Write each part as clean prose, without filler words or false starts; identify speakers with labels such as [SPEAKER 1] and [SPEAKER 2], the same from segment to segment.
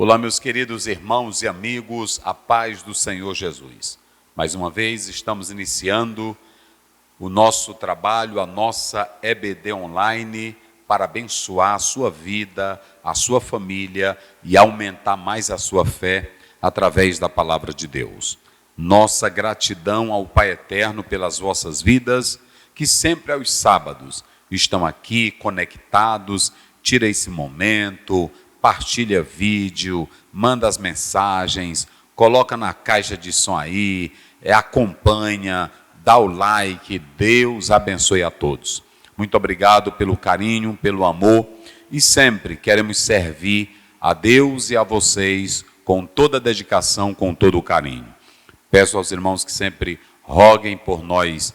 [SPEAKER 1] Olá, meus queridos irmãos e amigos, a paz do Senhor Jesus. Mais uma vez estamos iniciando o nosso trabalho, a nossa EBD Online, para abençoar a sua vida, a sua família e aumentar mais a sua fé através da palavra de Deus. Nossa gratidão ao Pai Eterno pelas vossas vidas, que sempre aos sábados estão aqui conectados. Tira esse momento, partilha vídeo, manda as mensagens, coloca na caixa de som aí, acompanha, dá o like. Deus abençoe a todos. Muito obrigado pelo carinho, pelo amor, e sempre queremos servir a Deus e a vocês com toda a dedicação, com todo o carinho. Peço aos irmãos que sempre roguem por nós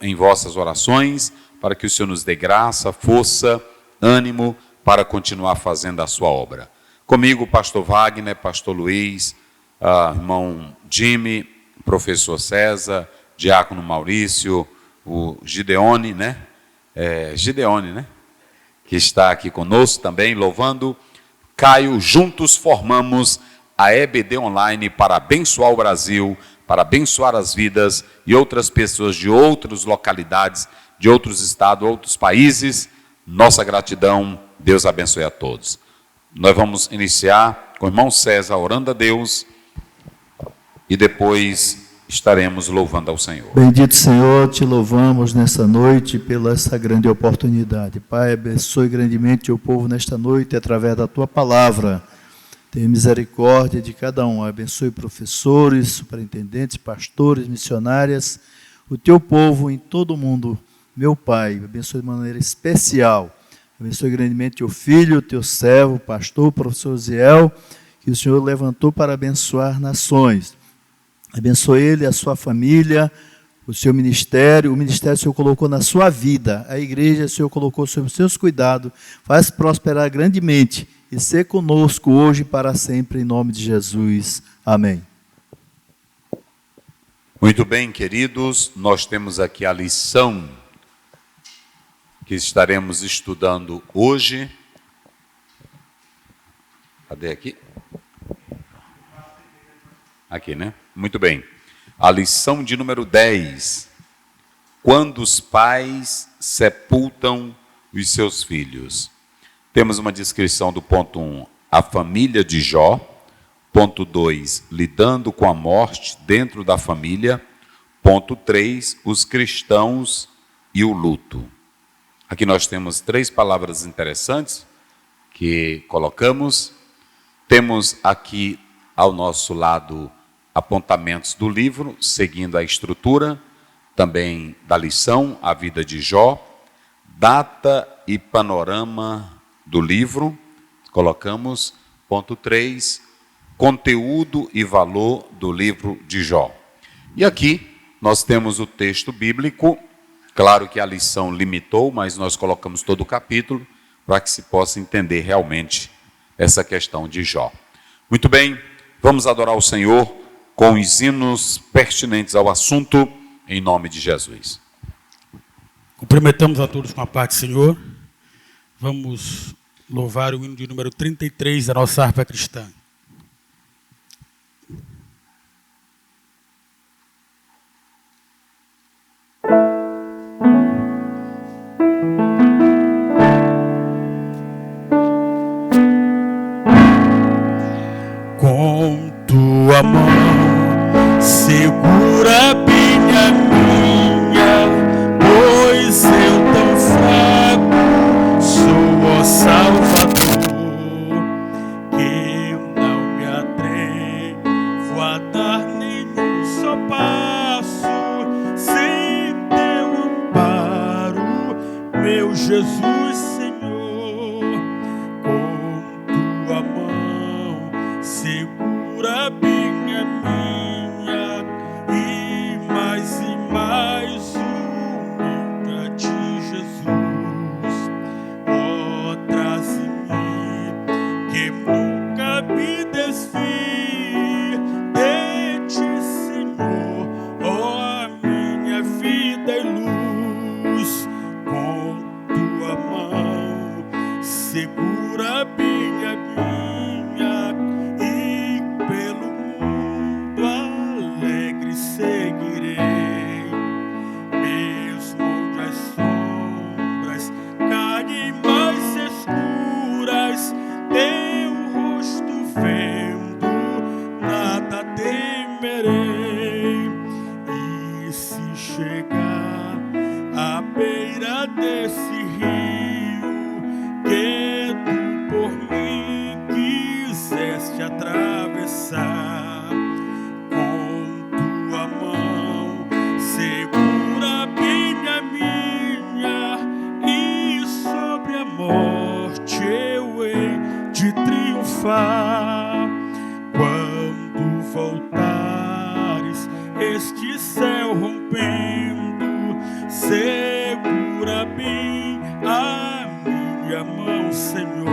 [SPEAKER 1] em vossas orações, para que o Senhor nos dê graça, força, ânimo, para continuar fazendo a sua obra. Comigo, pastor Wagner, pastor Luiz, irmão Jimmy, professor César, diácono Maurício, o Gideone, que está aqui conosco também, louvando. Caio, juntos formamos a EBD Online para abençoar o Brasil, para abençoar as vidas e outras pessoas de outras localidades, de outros estados, outros países. Nossa gratidão. Deus abençoe a todos. Nós vamos iniciar com o irmão César orando a Deus e depois estaremos louvando ao Senhor.
[SPEAKER 2] Bendito Senhor, te louvamos nessa noite pela essa grande oportunidade. Pai, abençoe grandemente o povo nesta noite através da tua palavra. Tenha misericórdia de cada um. Abençoe professores, superintendentes, pastores, missionárias, o teu povo em todo o mundo. Meu Pai, abençoe de maneira especial. Abençoe grandemente o filho, o teu servo, o pastor, o professor Ziel, que o Senhor levantou para abençoar nações. Abençoe ele, a sua família, o seu ministério. O ministério o Senhor colocou na sua vida. A igreja o Senhor colocou sob os seus cuidados. Faz prosperar grandemente e ser conosco hoje e para sempre, em nome de Jesus. Amém.
[SPEAKER 1] Muito bem, queridos, nós temos aqui a lição que estaremos estudando hoje. Cadê aqui? Aqui, né? Muito bem. A lição de número 10. Quando os pais sepultam os seus filhos. Temos uma descrição do ponto 1, a família de Jó. Ponto 2, lidando com a morte dentro da família. Ponto 3, os cristãos e o luto. Aqui nós temos 3 palavras interessantes que colocamos. Temos aqui ao nosso lado apontamentos do livro, seguindo a estrutura, também da lição, a vida de Jó, data e panorama do livro. Colocamos ponto 3, conteúdo e valor do livro de Jó. E aqui nós temos o texto bíblico. Claro que a lição limitou, mas nós colocamos todo o capítulo para que se possa entender realmente essa questão de Jó. Muito bem, vamos adorar o Senhor com os hinos pertinentes ao assunto, em nome de Jesus.
[SPEAKER 3] Cumprimentamos a todos com a paz do Senhor. Vamos louvar o hino de número 33 da nossa harpa cristã. Com tua mão segura bem a minha, pois eu tão fraco sou, ó Salvador, que eu não me atrevo a dar nenhum só passo sem teu amparo, meu Jesus Senhor. Com tua mão segura bem a minha, e mais une a ti, Jesus. Ó, traze-me, que nunca me desvie de ti, Senhor. Ó, a minha vida e luz, com tua mão segura bem a minha. paz, teu rosto vendo, nada temerei. E se chegar à beira desse rio que tu por mim quiseste atravessar, com tua mão segura bem a minha, e sobre a morte eu hei de triunfar. Quando voltares este céu rompendo, segura bem a minha mão, Senhor.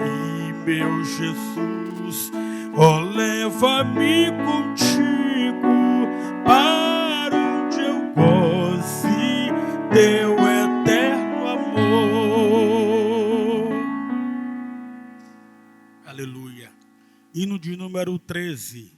[SPEAKER 3] E meu Jesus, ó, leva-me contigo para onde eu goze teu eterno amor. Aleluia. Hino de número 13.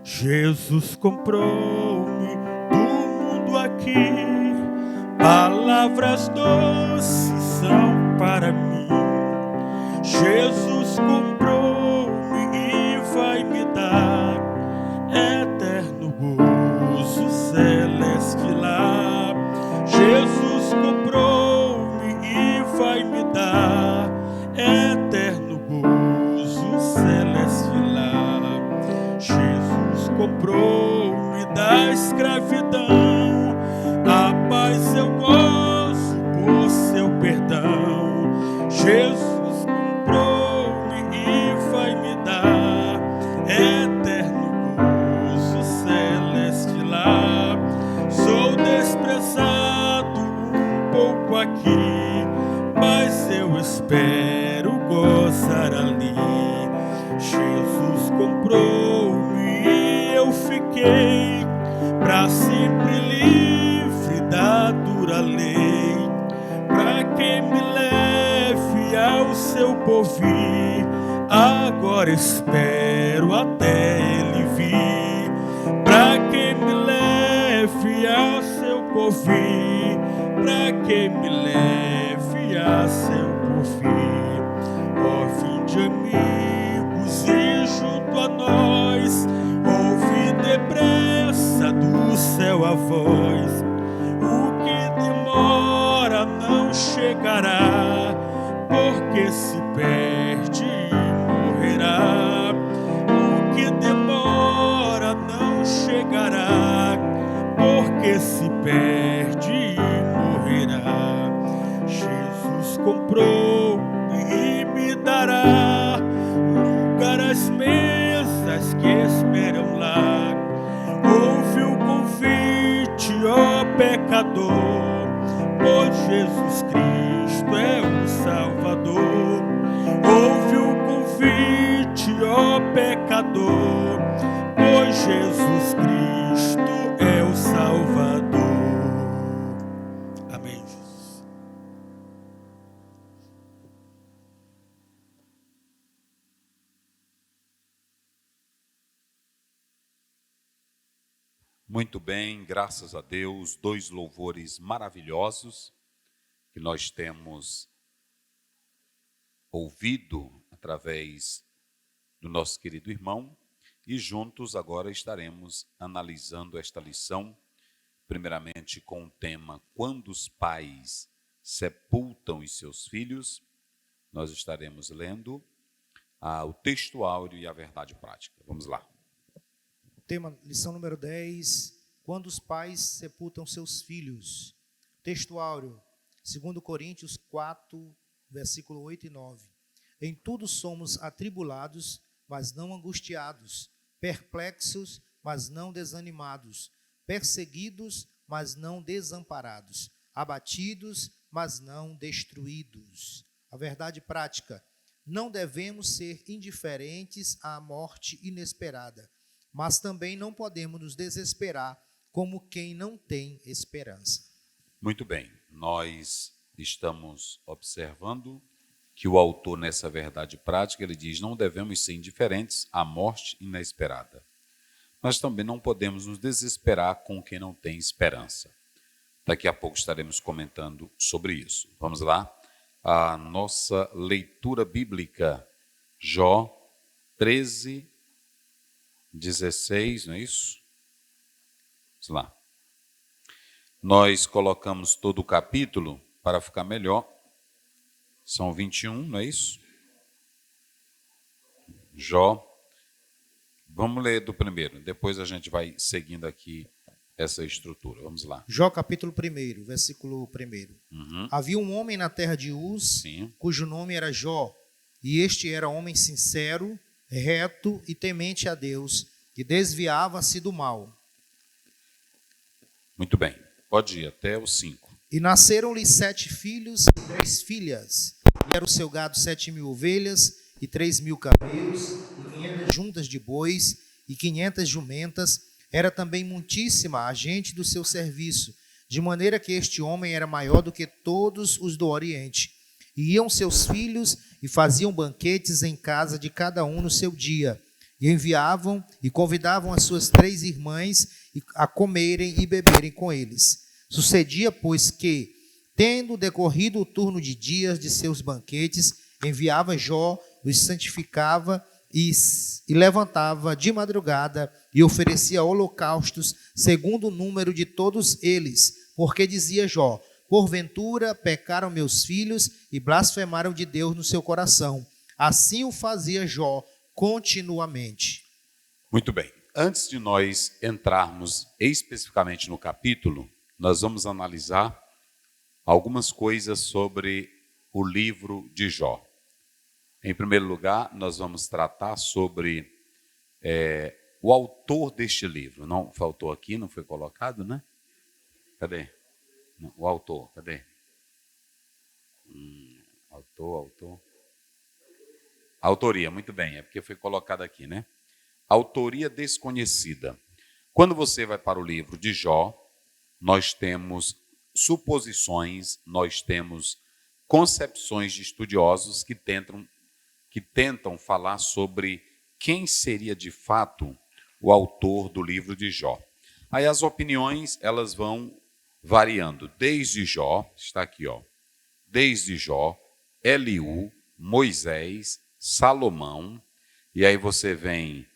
[SPEAKER 3] Jesus comprou-me do mundo aqui, palavras doces são para mim. Jesus comprou-me e vai me dar eterno gozo celeste lá. Jesus comprou-me e vai me dar eterno gozo celeste lá. Jesus comprou-me da escravidão, a paz eu gozo por seu perdão. Jesus comprou-me e vai me dar eterno gozo celeste lá. Sou desprezado um pouco aqui, mas eu espero gozar ali. Jesus comprou-me e eu fiquei para sempre livre da dura lei, para que me leve ao seu porvir. Agora espero até ele vir, para que me leve ao seu porvir, para que me leve a seu porvir. Ó, vinde amigos e junto a nós, ouve depressa do céu a voz. O que demora não chegará, porque se perde e morrerá. O que demora não chegará, porque se perde e morrerá. Jesus comprou e me dará lugar às mesas que esperam lá. Ouve o convite, ó pecador, pois Jesus Cristo é o Salvador. Ouve o convite, ó pecador, pois Jesus Cristo é o Salvador. Amém, Jesus.
[SPEAKER 1] Muito bem, graças a Deus, 2 louvores maravilhosos que nós temos ouvido através do nosso querido irmão, e juntos agora estaremos analisando esta lição, primeiramente com o tema Quando os pais sepultam os seus filhos. Nós estaremos lendo o texto áureo e a verdade prática. Vamos lá.
[SPEAKER 4] Tema, lição número 10, quando os pais sepultam seus filhos. Texto áureo, 2 Coríntios 4, versículo 8 e 9. Em tudo somos atribulados, mas não angustiados, perplexos, mas não desanimados, perseguidos, mas não desamparados, abatidos, mas não destruídos. A verdade prática, não devemos ser indiferentes à morte inesperada, mas também não podemos nos desesperar como quem não tem esperança.
[SPEAKER 1] Muito bem, nós estamos observando que o autor, nessa verdade prática, ele diz: não devemos ser indiferentes à morte inesperada. Mas também não podemos nos desesperar com quem não tem esperança. Daqui a pouco estaremos comentando sobre isso. Vamos lá? A nossa leitura bíblica, Jó 13, 16, não é isso? Vamos lá. Nós colocamos todo o capítulo para ficar melhor. São 21, não é isso? Jó. Vamos ler do primeiro, depois a gente vai seguindo aqui essa estrutura. Vamos lá.
[SPEAKER 4] Jó capítulo 1, versículo 1. Havia um homem na terra de Uz,
[SPEAKER 1] Sim.
[SPEAKER 4] cujo nome era Jó, e este era homem sincero, reto e temente a Deus, que desviava-se do mal.
[SPEAKER 1] Muito bem, pode ir até o 5.
[SPEAKER 4] E nasceram-lhe 7 filhos e 3 filhas, e era o seu gado 7.000 ovelhas e 3.000 camelos, e 500 juntas de bois e 500 jumentas. Era também muitíssima a gente do seu serviço, de maneira que este homem era maior do que todos os do Oriente. E iam seus filhos e faziam banquetes em casa de cada um no seu dia, e enviavam e convidavam as suas 3 irmãs a comerem e beberem com eles. Sucedia, pois, que, tendo decorrido o turno de dias de seus banquetes, enviava Jó, os santificava e levantava de madrugada e oferecia holocaustos segundo o número de todos eles, porque dizia Jó: porventura pecaram meus filhos e blasfemaram de Deus no seu coração. Assim o fazia Jó continuamente.
[SPEAKER 1] Muito bem. Antes de nós entrarmos especificamente no capítulo, nós vamos analisar algumas coisas sobre o livro de Jó. Em primeiro lugar, nós vamos tratar sobre o autor deste livro. Não faltou aqui, não foi colocado, né? Cadê? O autor, cadê? Autor. Autoria, muito bem, é porque foi colocado aqui, né? Autoria desconhecida. Quando você vai para o livro de Jó, nós temos suposições, nós temos concepções de estudiosos que tentam falar sobre quem seria de fato o autor do livro de Jó. Aí as opiniões, elas vão variando, desde Jó, está aqui, ó, desde Jó, Eliú, Moisés, Salomão, e aí você vem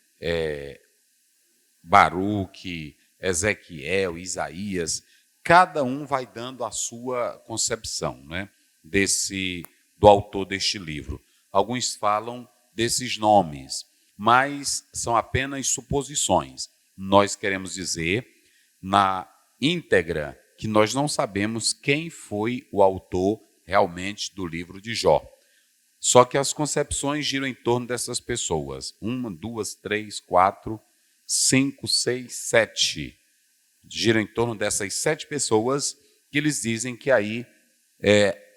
[SPEAKER 1] Baruque, Ezequiel, Isaías, cada um vai dando a sua concepção, né, do autor deste livro. Alguns falam desses nomes, mas são apenas suposições. Nós queremos dizer, na íntegra, que nós não sabemos quem foi o autor realmente do livro de Jó. Só que as concepções giram em torno dessas pessoas. 1, 2, 3, 4, 5, 6, 7. Giram em torno dessas 7 pessoas que eles dizem que aí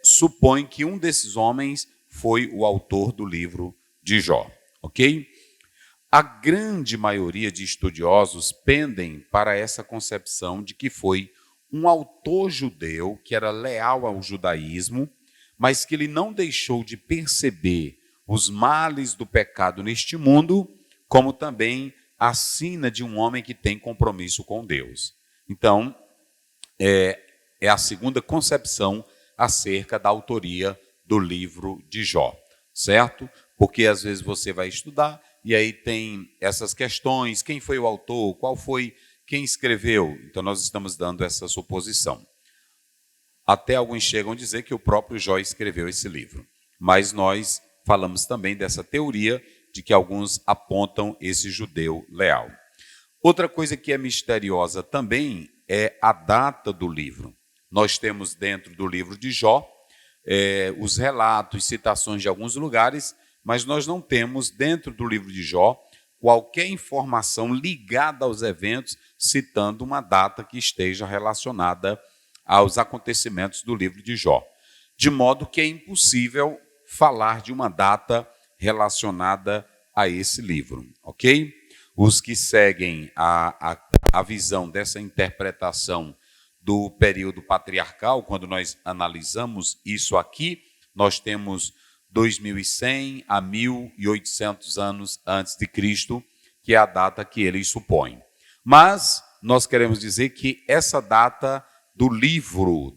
[SPEAKER 1] supõem que um desses homens foi o autor do livro de Jó. Ok? A grande maioria de estudiosos pendem para essa concepção de que foi um autor judeu que era leal ao judaísmo, mas que ele não deixou de perceber os males do pecado neste mundo, como também a sina de um homem que tem compromisso com Deus. Então, é a segunda concepção acerca da autoria do livro de Jó, certo? Porque às vezes você vai estudar e aí tem essas questões, quem foi o autor, quem escreveu. Então nós estamos dando essa suposição. Até alguns chegam a dizer que o próprio Jó escreveu esse livro. Mas nós falamos também dessa teoria de que alguns apontam esse judeu leal. Outra coisa que é misteriosa também é a data do livro. Nós temos dentro do livro de Jó os relatos, citações de alguns lugares, mas nós não temos dentro do livro de Jó qualquer informação ligada aos eventos, citando uma data que esteja relacionada aos acontecimentos do livro de Jó. De modo que é impossível falar de uma data relacionada a esse livro, ok? Os que seguem a visão dessa interpretação do período patriarcal, quando nós analisamos isso aqui, nós temos 2100 a 1800 anos antes de Cristo, que é a data que eles supõem. Mas nós queremos dizer que essa data do livro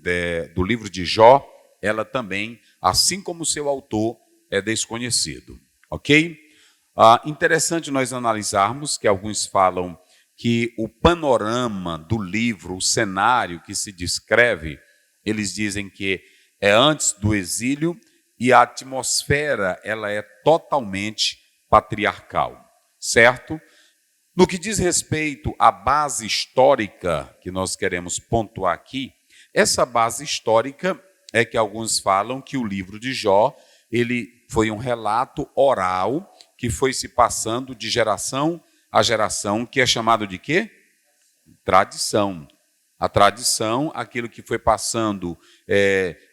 [SPEAKER 1] de Jó, ela também, assim como o seu autor, é desconhecido. Ok? Interessante nós analisarmos que alguns falam que o panorama do livro, o cenário que se descreve, eles dizem que é antes do exílio e a atmosfera ela é totalmente patriarcal, certo? No que diz respeito à base histórica que nós queremos pontuar aqui, essa base histórica é que alguns falam que o livro de Jó, ele foi um relato oral que foi se passando de geração a geração, que é chamado de quê? Tradição. A tradição, aquilo que foi passando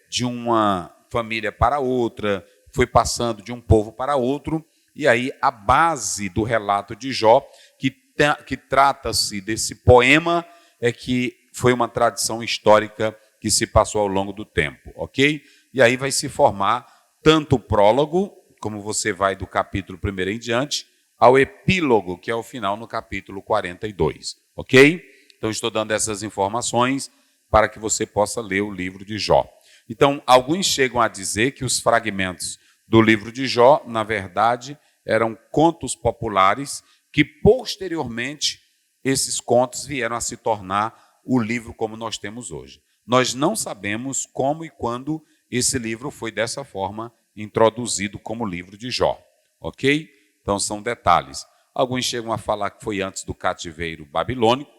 [SPEAKER 1] de uma família para outra, foi passando de um povo para outro, e aí a base do relato de Jó, que trata-se desse poema, é que foi uma tradição histórica que se passou ao longo do tempo, ok? E aí vai se formar tanto o prólogo, como você vai do capítulo 1 em diante, ao epílogo, que é o final no capítulo 42, ok? Então, estou dando essas informações para que você possa ler o livro de Jó. Então, alguns chegam a dizer que os fragmentos do livro de Jó, na verdade, eram contos populares que, posteriormente, esses contos vieram a se tornar o livro como nós temos hoje. Nós não sabemos como e quando esse livro foi, dessa forma, introduzido como livro de Jó, ok? Então, são detalhes. Alguns chegam a falar que foi antes do cativeiro babilônico,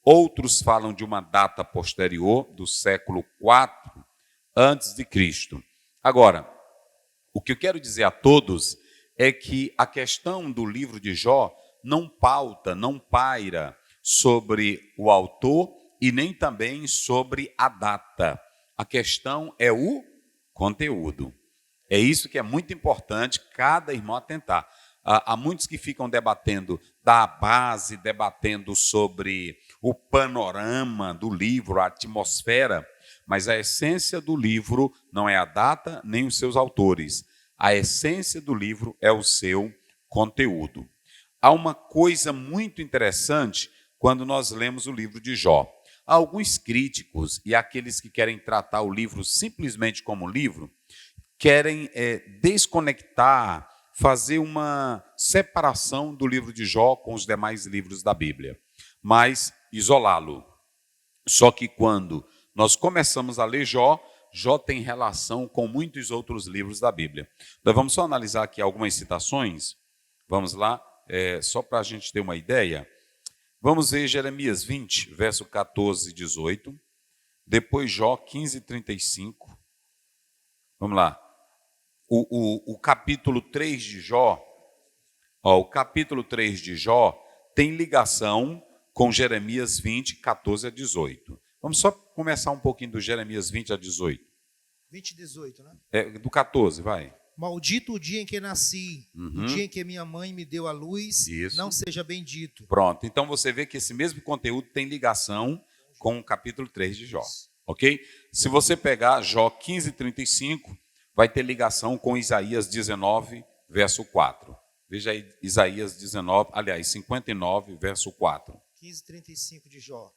[SPEAKER 1] outros falam de uma data posterior, do século IV antes de Cristo. Agora, o que eu quero dizer a todos é que a questão do livro de Jó não pauta, não paira sobre o autor e nem também sobre a data. A questão é o conteúdo. É isso que é muito importante cada irmão atentar. Há muitos que ficam debatendo da base, debatendo sobre o panorama do livro, a atmosfera, mas a essência do livro não é a data nem os seus autores. A essência do livro é o seu conteúdo. Há uma coisa muito interessante quando nós lemos o livro de Jó. Há alguns críticos e aqueles que querem tratar o livro simplesmente como livro, querem desconectar, fazer uma separação do livro de Jó com os demais livros da Bíblia, mas isolá-lo. Só que quando nós começamos a ler Jó, Jó tem relação com muitos outros livros da Bíblia. Nós vamos só analisar aqui algumas citações. Vamos lá, só para a gente ter uma ideia. Vamos ver Jeremias 20, verso 14 e 18. Depois Jó 15, 35. Vamos lá. O capítulo 3 de Jó, o capítulo 3 de Jó tem ligação com Jeremias 20, 14 a 18. Vamos só começar um pouquinho do Jeremias 20 a 18.
[SPEAKER 4] 20 e 18, né?
[SPEAKER 1] Do 14, vai.
[SPEAKER 4] Maldito o dia em que nasci, o dia em que minha mãe me deu a luz,
[SPEAKER 1] Isso.
[SPEAKER 4] não seja bendito.
[SPEAKER 1] Pronto, então você vê que esse mesmo conteúdo tem ligação com o capítulo 3 de Jó, ok? Se você pegar Jó 15, 35, vai ter ligação com Isaías 19, verso 4. Veja aí Isaías 59, verso 4.
[SPEAKER 4] 15, 35 de Jó.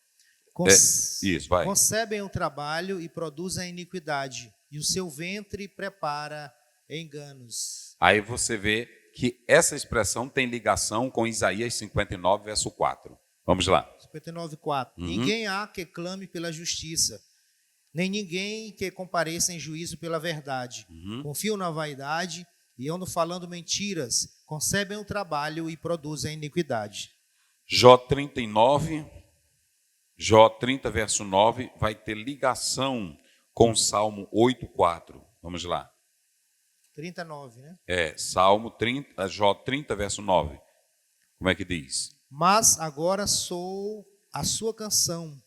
[SPEAKER 1] Isso, vai.
[SPEAKER 4] Concebem o trabalho e produzem a iniquidade, e o seu ventre prepara enganos.
[SPEAKER 1] Aí você vê que essa expressão tem ligação com Isaías 59, verso 4. Vamos lá.
[SPEAKER 4] 59, 4. Ninguém há que clame pela justiça, nem ninguém que compareça em juízo pela verdade. Confiam na vaidade e andam falando mentiras, concebem o trabalho e produzem a iniquidade.
[SPEAKER 1] Jó 30, verso 9, vai ter ligação com Salmo 8, 4. Vamos lá.
[SPEAKER 4] 39, né?
[SPEAKER 1] Jó 30, verso 9. Como é que diz?
[SPEAKER 4] Mas agora sou a sua canção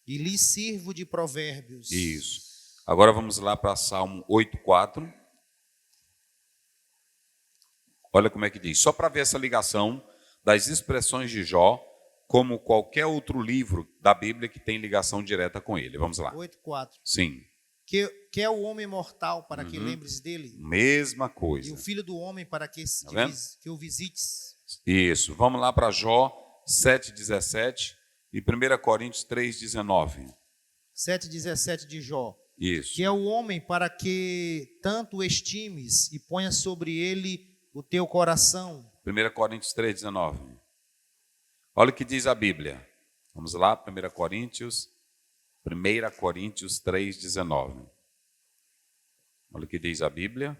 [SPEAKER 4] e lhe sirvo de provérbios.
[SPEAKER 1] Isso. Agora vamos lá para Salmo 8, 4. Olha como é que diz. Só para ver essa ligação das expressões de Jó, como qualquer outro livro da Bíblia que tem ligação direta com ele. Vamos lá.
[SPEAKER 4] 8, 4.
[SPEAKER 1] Sim.
[SPEAKER 4] Que é o homem mortal, para que lembres dele,
[SPEAKER 1] Mesma
[SPEAKER 4] e
[SPEAKER 1] coisa.
[SPEAKER 4] o filho do homem, para que,
[SPEAKER 1] vendo?
[SPEAKER 4] que o visites.
[SPEAKER 1] Isso. Vamos lá para Jó 7,17 e 1 Coríntios 3,19.
[SPEAKER 4] 7,17 de Jó.
[SPEAKER 1] Isso.
[SPEAKER 4] Que é o homem para que tanto o estimes e ponha sobre ele o teu coração.
[SPEAKER 1] 1 Coríntios 3,19. Olha o que diz a Bíblia. Vamos lá, 1 Coríntios 3,19. Olha o que diz a Bíblia.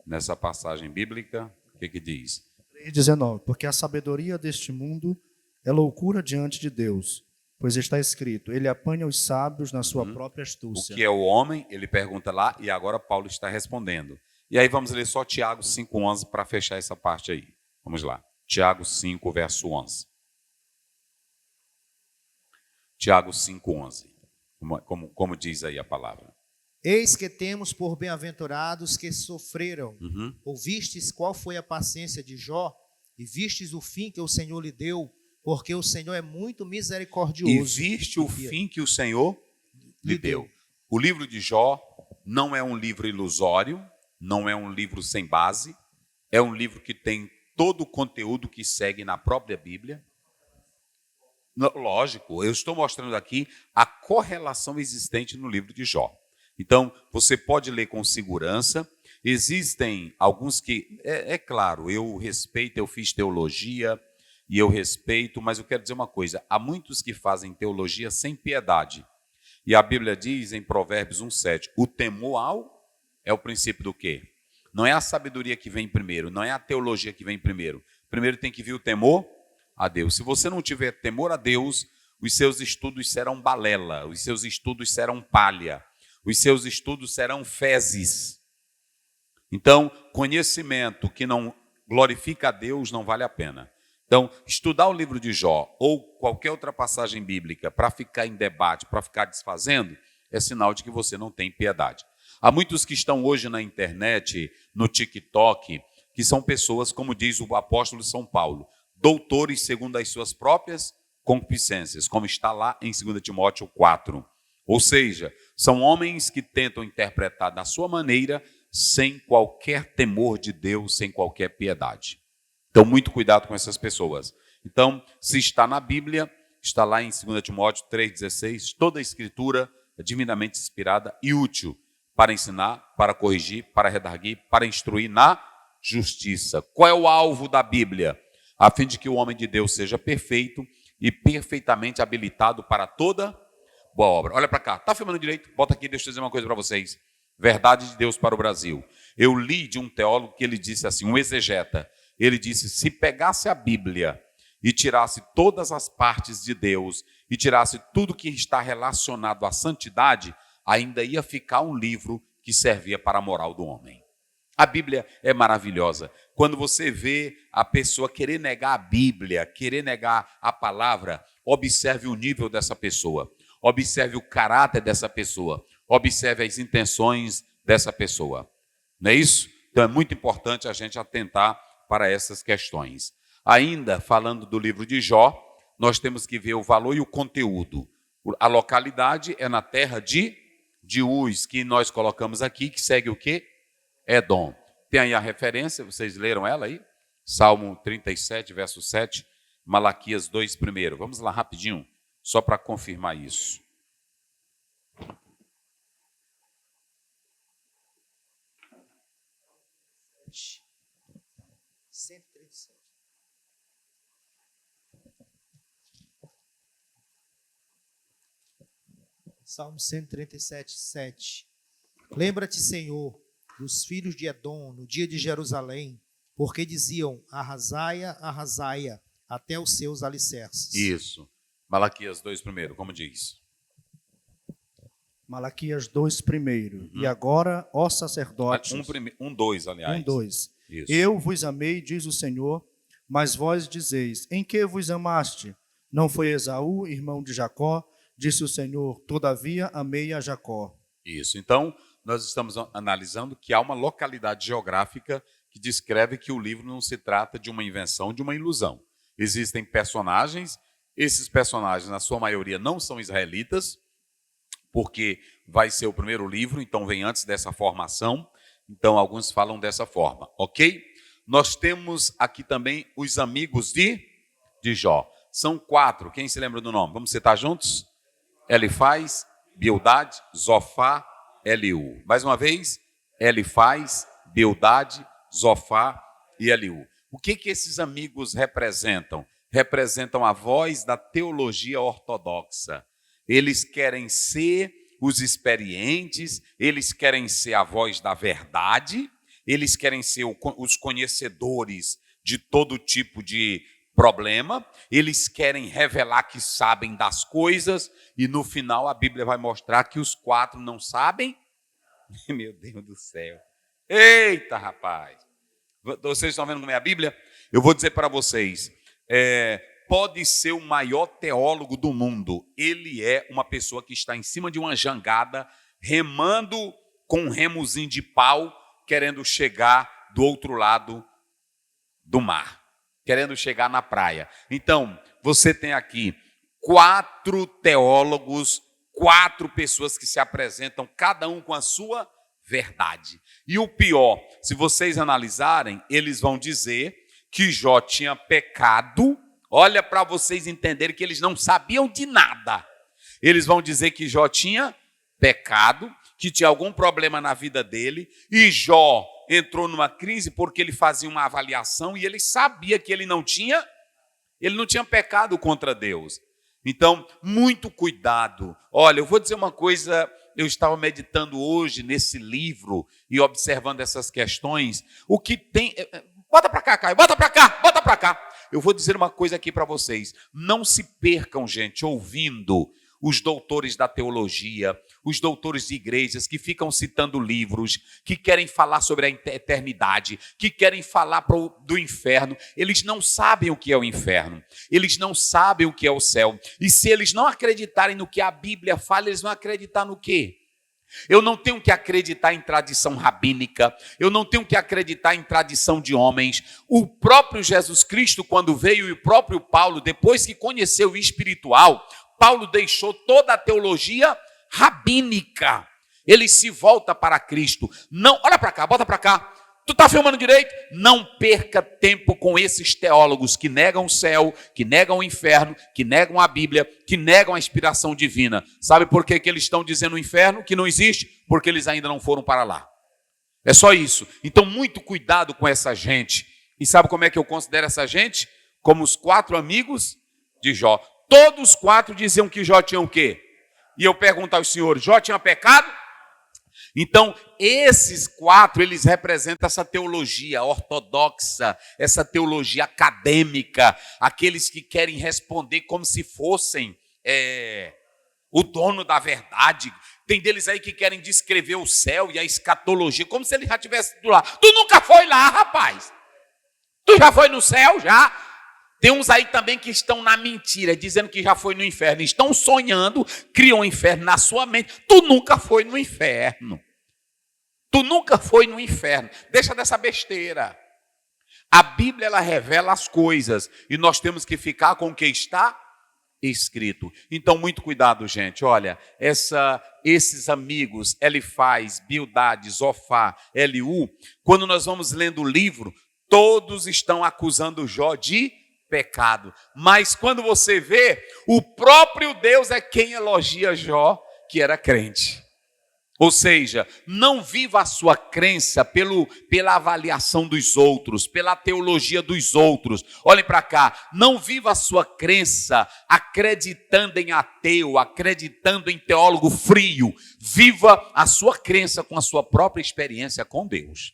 [SPEAKER 1] Nessa passagem bíblica, o que diz?
[SPEAKER 5] 3,19. Porque a sabedoria deste mundo é loucura diante de Deus, pois está escrito, ele apanha os sábios na sua própria
[SPEAKER 1] O
[SPEAKER 5] astúcia.
[SPEAKER 1] que é o homem? Ele pergunta lá e agora Paulo está respondendo. E aí vamos ler só Tiago 5,11 para fechar essa parte aí. Vamos lá. Tiago 5, verso 11. Tiago 5,11. Como diz aí a palavra.
[SPEAKER 4] Eis que temos por bem-aventurados que sofreram.
[SPEAKER 1] Uhum.
[SPEAKER 4] Ouvistes qual foi a paciência de Jó? E vistes o fim que o Senhor lhe deu? Porque o Senhor é muito misericordioso.
[SPEAKER 1] E viste o fim que o Senhor lhe deu. O livro de Jó não é um livro ilusório, não é um livro sem base, é um livro que tem todo o conteúdo que segue na própria Bíblia. Lógico, eu estou mostrando aqui a correlação existente no livro de Jó. Então, você pode ler com segurança. Existem alguns que, é claro, eu respeito, eu fiz teologia e eu respeito, mas eu quero dizer uma coisa, há muitos que fazem teologia sem piedade. E a Bíblia diz em Provérbios 1,7, o temor ao é o princípio do quê? Não é a sabedoria que vem primeiro, não é a teologia que vem primeiro. Primeiro tem que vir o temor a Deus. Se você não tiver temor a Deus, os seus estudos serão balela, os seus estudos serão palha, os seus estudos serão fezes. Então, conhecimento que não glorifica a Deus não vale a pena. Então, estudar o livro de Jó ou qualquer outra passagem bíblica para ficar em debate, para ficar desfazendo, é sinal de que você não tem piedade. Há muitos que estão hoje na internet, no TikTok, que são pessoas, como diz o apóstolo São Paulo, doutores segundo as suas próprias concupiscências, como está lá em 2 Timóteo 4. Ou seja, são homens que tentam interpretar da sua maneira, sem qualquer temor de Deus, sem qualquer piedade. Então, muito cuidado com essas pessoas. Então, se está na Bíblia, está lá em 2 Timóteo 3,16, toda a Escritura é divinamente inspirada e útil para ensinar, para corrigir, para redarguir, para instruir na justiça. Qual é o alvo da Bíblia? A fim de que o homem de Deus seja perfeito e perfeitamente habilitado para toda boa obra. Olha para cá, está filmando direito? Bota aqui, deixa eu dizer uma coisa para vocês. Verdade de Deus para o Brasil. Eu li de um teólogo que ele disse assim, um exegeta, ele disse, se pegasse a Bíblia e tirasse todas as partes de Deus e tirasse tudo que está relacionado à santidade, ainda ia ficar um livro que servia para a moral do homem. A Bíblia é maravilhosa. Quando você vê a pessoa querer negar a Bíblia, querer negar a palavra, observe o nível dessa pessoa. Observe o caráter dessa pessoa. Observe as intenções dessa pessoa. Não é isso? Então é muito importante a gente atentar para essas questões. Ainda falando do livro de Jó, nós temos que ver o valor e o conteúdo. A localidade é na terra de Uz, que nós colocamos aqui, que segue o quê? Edom. Tem aí a referência, vocês leram ela aí? Salmo 37, verso 7, Malaquias 2, primeiro. Vamos lá rapidinho, só para confirmar isso.
[SPEAKER 4] Salmo 137, 7. Lembra-te, Senhor, dos filhos de Edom, no dia de Jerusalém, porque diziam, arrasaia, arrasaia, até os seus alicerces.
[SPEAKER 1] Isso. Malaquias 2, primeiro, como diz?
[SPEAKER 5] Malaquias 2, primeiro. E agora, ó sacerdotes...
[SPEAKER 1] 2, aliás.
[SPEAKER 5] 2.
[SPEAKER 1] Isso.
[SPEAKER 5] Eu vos amei, diz o Senhor, mas vós dizeis, em que vos amaste? Não foi Esaú, irmão de Jacó? Disse o Senhor, todavia amei a Jacó.
[SPEAKER 1] Isso. Então, nós estamos analisando que há uma localidade geográfica que descreve que o livro não se trata de uma invenção, de uma ilusão. Existem personagens, esses personagens, na sua maioria, não são israelitas, porque vai ser o primeiro livro, então vem antes dessa formação. Então, alguns falam dessa forma, ok? Nós temos aqui também os amigos de Jó. São 4. Quem se lembra do nome? Vamos citar juntos? Elifaz, Bildade, Zofá, Eliú. Mais uma vez, Elifaz, Bildade, Zofá e Eliú. O que esses amigos representam? Representam a voz da teologia ortodoxa. Eles querem ser os experientes, eles querem ser a voz da verdade, eles querem ser os conhecedores de todo tipo de problema, eles querem revelar que sabem das coisas, e no final a Bíblia vai mostrar que os 4 não sabem. Meu Deus do céu. Eita, rapaz. Vocês estão vendo como é a Bíblia? Eu vou dizer para vocês, pode ser o maior teólogo do mundo, ele é uma pessoa que está em cima de uma jangada, remando com um remozinho de pau, querendo chegar do outro lado do mar, querendo chegar na praia. Então, você tem aqui 4 teólogos, 4 pessoas que se apresentam, cada um com a sua verdade. E o pior, se vocês analisarem, eles vão dizer que Jó tinha pecado. Olha, para vocês entenderem que eles não sabiam de nada. Eles vão dizer que Jó tinha pecado, que tinha algum problema na vida dele, e Jó entrou numa crise porque ele fazia uma avaliação e ele sabia que ele não tinha pecado contra Deus. Então, muito cuidado. Olha, eu vou dizer uma coisa, eu estava meditando hoje nesse livro e observando essas questões. O que tem... Bota para cá, Caio, bota para cá, bota para cá. Eu vou dizer uma coisa aqui para vocês. Não se percam, gente, ouvindo os doutores da teologia, os doutores de igrejas que ficam citando livros, que querem falar sobre a eternidade, que querem falar do inferno. Eles não sabem o que é o inferno, eles não sabem o que é o céu. E se eles não acreditarem no que a Bíblia fala, eles vão acreditar no quê? Eu não tenho que acreditar em tradição rabínica, eu não tenho que acreditar em tradição de homens. O próprio Jesus Cristo, quando veio, e o próprio Paulo, depois que conheceu o espiritual, Paulo deixou toda a teologia rabínica. Ele se volta para Cristo. Não, olha para cá, bota para cá. Tu está filmando direito? Não perca tempo com esses teólogos que negam o céu, que negam o inferno, que negam a Bíblia, que negam a inspiração divina. Sabe por que eles estão dizendo o inferno que não existe? Porque eles ainda não foram para lá. É só isso. Então, muito cuidado com essa gente. E sabe como é que eu considero essa gente? Como os 4 amigos de Jó. Todos os 4 diziam que Jó tinha o quê? E eu pergunto aos senhores, Jó tinha pecado? Então, esses 4, eles representam essa teologia ortodoxa, essa teologia acadêmica, aqueles que querem responder como se fossem o dono da verdade. Tem deles aí que querem descrever o céu e a escatologia, como se ele já tivesse ido lá. Tu nunca foi lá, rapaz. Tu já foi no céu, já? Tem uns aí também que estão na mentira, dizendo que já foi no inferno. Estão sonhando, criam um inferno na sua mente. Tu nunca foi no inferno. Tu nunca foi no inferno. Deixa dessa besteira. A Bíblia, ela revela as coisas. E nós temos que ficar com o que está escrito. Então, muito cuidado, gente. Olha, esses amigos, Elifaz, Bildade, Zofá, Eliú, quando nós vamos lendo o livro, todos estão acusando Jó de pecado. Mas quando você vê, o próprio Deus é quem elogia Jó, que era crente. Ou seja, não viva a sua crença pela avaliação dos outros, pela teologia dos outros. Olhem para cá, não viva a sua crença acreditando em ateu, acreditando em teólogo frio. Viva a sua crença com a sua própria experiência com Deus.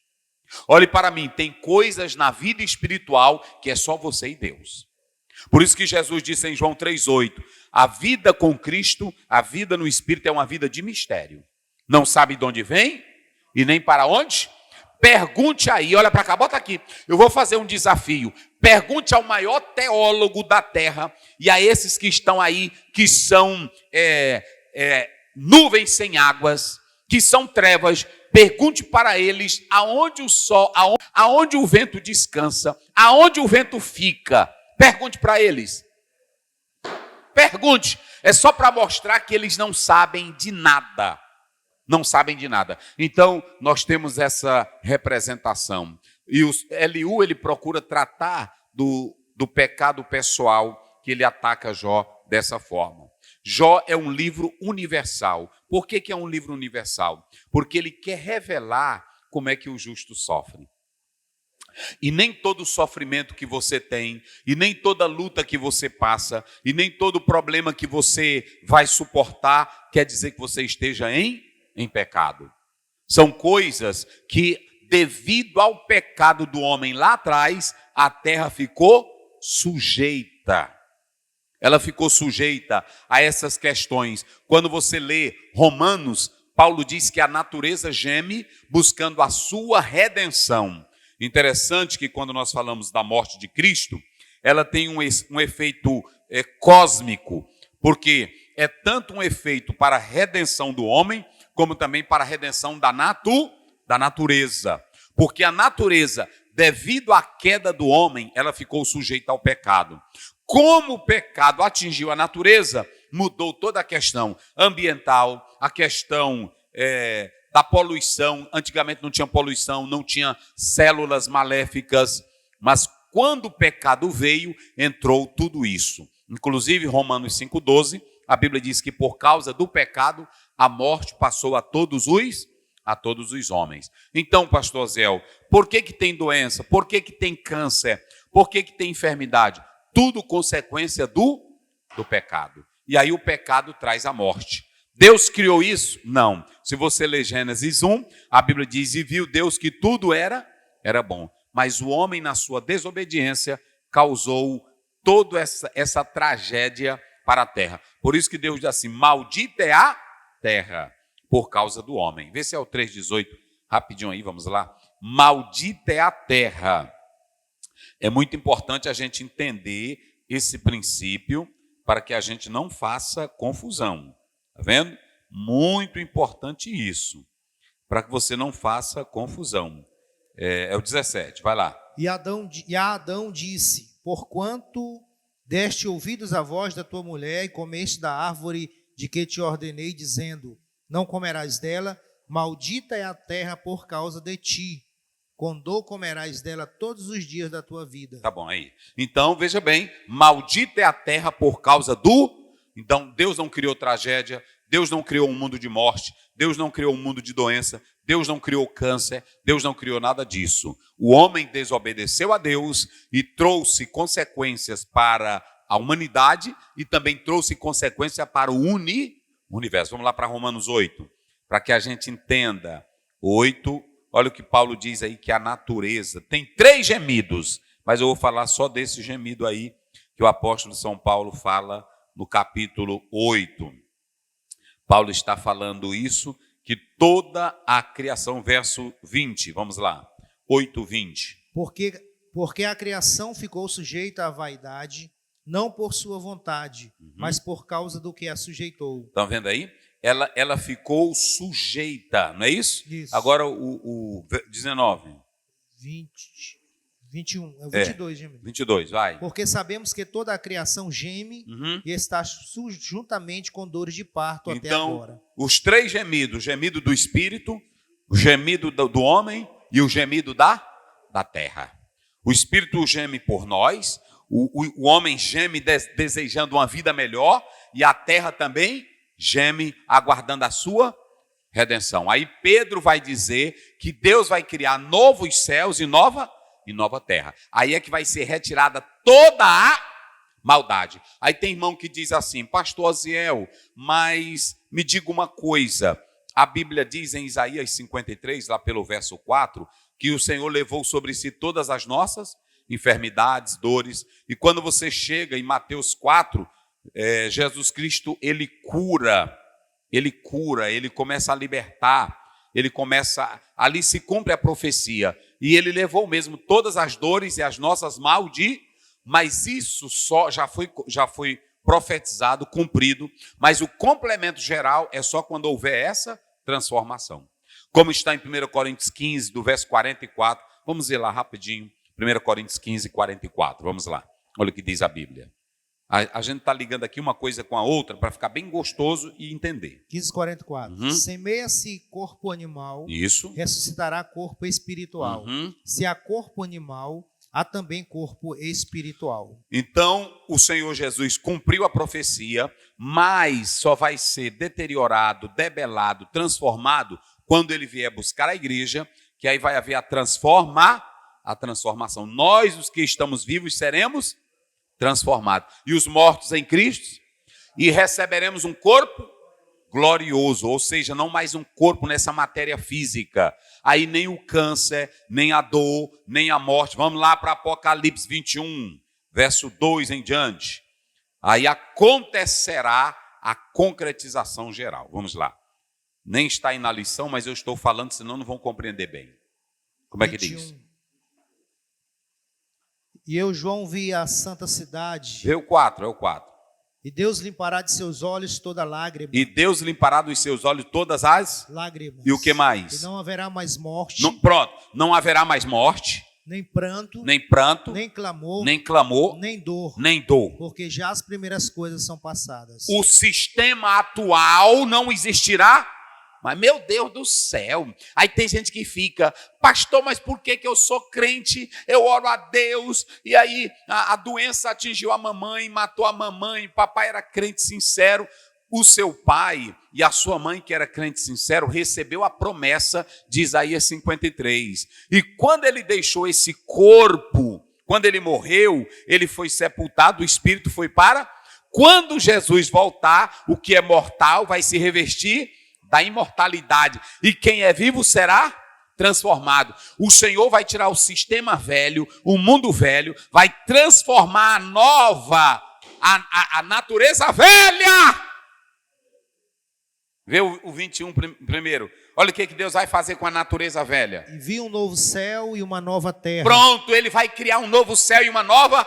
[SPEAKER 1] Olhe para mim, tem coisas na vida espiritual que é só você e Deus. Por isso que Jesus disse em João 3,8, a vida com Cristo, a vida no Espírito é uma vida de mistério. Não sabe de onde vem e nem para onde? Pergunte aí, olha para cá, bota aqui. Eu vou fazer um desafio. Pergunte ao maior teólogo da terra e a esses que estão aí, que são nuvens sem águas, que são trevas. Pergunte para eles aonde o sol, aonde o vento descansa, aonde o vento fica. Pergunte para eles. Pergunte. É só para mostrar que eles não sabem de nada. Não sabem de nada. Então, nós temos essa representação. E o Eliú, ele procura tratar do pecado pessoal que ele ataca Jó dessa forma. Jó é um livro universal. Por que é um livro universal? Porque ele quer revelar como é que o justo sofre. E nem todo sofrimento que você tem, e nem toda luta que você passa, e nem todo problema que você vai suportar, quer dizer que você esteja em pecado. São coisas que, devido ao pecado do homem lá atrás, a terra ficou sujeita. Ela ficou sujeita a essas questões. Quando você lê Romanos, Paulo diz que a natureza geme buscando a sua redenção. Interessante que quando nós falamos da morte de Cristo, ela tem um efeito cósmico, porque é tanto um efeito para a redenção do homem, como também para a redenção da natureza. Porque a natureza, devido à queda do homem, ela ficou sujeita ao pecado. Como o pecado atingiu a natureza, mudou toda a questão ambiental, a questão da poluição. Antigamente não tinha poluição, não tinha células maléficas, mas quando o pecado veio, entrou tudo isso. Inclusive, Romanos 5,12, a Bíblia diz que por causa do pecado, a morte passou a todos os homens. Então, pastor Zéu, por que tem doença? Por que tem câncer? Por que tem enfermidade? Tudo consequência do pecado. E aí o pecado traz a morte. Deus criou isso? Não. Se você ler Gênesis 1, a Bíblia diz, e viu Deus que tudo era bom. Mas o homem, na sua desobediência, causou toda essa tragédia para a terra. Por isso que Deus diz assim, maldita é a terra, por causa do homem. Vê se é o 3,18, rapidinho aí, vamos lá. Maldita é a terra. É muito importante a gente entender esse princípio para que a gente não faça confusão. Está vendo? Muito importante isso, para que você não faça confusão. É o 17, vai lá.
[SPEAKER 4] E Adão disse, porquanto deste ouvidos à voz da tua mulher e comeste da árvore de que te ordenei, dizendo, não comerás dela, maldita é a terra por causa de ti. Com dor comerás dela todos os dias da tua vida.
[SPEAKER 1] Tá bom aí. Então, veja bem, maldita é a terra por causa do... Então, Deus não criou tragédia, Deus não criou um mundo de morte, Deus não criou um mundo de doença, Deus não criou câncer, Deus não criou nada disso. O homem desobedeceu a Deus e trouxe consequências para a humanidade e também trouxe consequência para o universo. Vamos lá para Romanos 8, para que a gente entenda. 8, olha o que Paulo diz aí, que a natureza tem 3 gemidos, mas eu vou falar só desse gemido aí, que o apóstolo São Paulo fala no capítulo 8. Paulo está falando isso, que toda a criação, verso 20, vamos lá, 8:20.
[SPEAKER 4] Porque a criação ficou sujeita à vaidade, não por sua vontade, mas por causa do que a sujeitou.
[SPEAKER 1] Estão vendo aí? Ela ficou sujeita, não é isso?
[SPEAKER 4] Isso.
[SPEAKER 1] Agora o 19.
[SPEAKER 4] 21, é o 22, geme.
[SPEAKER 1] 22, vai.
[SPEAKER 4] Porque sabemos que toda a criação geme e está juntamente com dores de parto até agora.
[SPEAKER 1] Então, os 3 gemidos, o gemido do espírito, o gemido do homem e o gemido da terra. O espírito geme por nós, o homem geme desejando uma vida melhor e a terra também geme aguardando a sua redenção. Aí Pedro vai dizer que Deus vai criar novos céus e nova terra. Aí é que vai ser retirada toda a maldade. Aí tem irmão que diz assim, pastor Aziel, mas me diga uma coisa, a Bíblia diz em Isaías 53, lá pelo verso 4, que o Senhor levou sobre si todas as nossas enfermidades, dores, e quando você chega em Mateus 4, Jesus Cristo, ele cura, ele começa a libertar, ali se cumpre a profecia, e ele levou mesmo todas as dores e as nossas mas isso só já foi profetizado, cumprido, mas o complemento geral é só quando houver essa transformação. Como está em 1 Coríntios 15, do verso 44, vamos ver lá rapidinho, 1 Coríntios 15, 44, vamos lá, olha o que diz a Bíblia. A gente está ligando aqui uma coisa com a outra para ficar bem gostoso e entender.
[SPEAKER 4] 15:44. Semeia-se corpo animal,
[SPEAKER 1] Isso.
[SPEAKER 4] ressuscitará corpo espiritual. Se há corpo animal, há também corpo espiritual.
[SPEAKER 1] Então, o Senhor Jesus cumpriu a profecia, mas só vai ser deteriorado, debelado, transformado quando ele vier buscar a igreja, que aí vai haver a transformação. Nós, os que estamos vivos, seremos transformados. E os mortos em Cristo, e receberemos um corpo glorioso, ou seja, não mais um corpo nessa matéria física. Aí nem o câncer, nem a dor, nem a morte. Vamos lá para Apocalipse 21, verso 2 em diante. Aí acontecerá a concretização geral. Vamos lá. Nem está aí na lição, mas eu estou falando, senão não vão compreender bem. Como é que
[SPEAKER 4] 21.
[SPEAKER 1] diz?
[SPEAKER 4] E eu, João, vi a santa cidade.
[SPEAKER 1] Vê o 4, é o 4.
[SPEAKER 4] E Deus limpará de seus olhos toda lágrima.
[SPEAKER 1] E Deus limpará dos seus olhos todas as...
[SPEAKER 4] Lágrimas.
[SPEAKER 1] E o que mais?
[SPEAKER 4] E não haverá mais morte.
[SPEAKER 1] Pronto, não haverá mais morte,
[SPEAKER 4] Nem pranto.
[SPEAKER 1] nem pranto,
[SPEAKER 4] Nem clamor.
[SPEAKER 1] nem clamor,
[SPEAKER 4] Nem dor.
[SPEAKER 1] nem dor.
[SPEAKER 4] Porque já as primeiras coisas são passadas.
[SPEAKER 1] O sistema atual não existirá. Mas, meu Deus do céu, aí tem gente que fica, pastor, mas por que eu sou crente? Eu oro a Deus, e aí a doença atingiu a mamãe, matou a mamãe, papai era crente sincero. O seu pai e a sua mãe, que era crente sincero, recebeu a promessa de Isaías 53. E quando ele deixou esse corpo, quando ele morreu, ele foi sepultado, o espírito foi para... Quando Jesus voltar, o que é mortal vai se revestir da imortalidade, e quem é vivo será transformado. O Senhor vai tirar o sistema velho, o mundo velho, vai transformar a nova, a natureza velha. Vê o 21 primeiro. Olha o que Deus vai fazer com a natureza velha.
[SPEAKER 4] E vi um novo céu e uma nova terra.
[SPEAKER 1] Pronto, ele vai criar um novo céu e uma nova,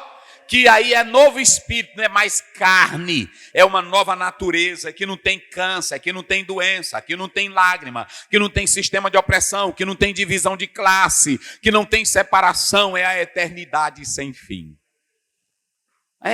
[SPEAKER 1] que aí é novo espírito, não é mais carne, é uma nova natureza, que não tem câncer, que não tem doença, que não tem lágrima, que não tem sistema de opressão, que não tem divisão de classe, que não tem separação, é a eternidade sem fim.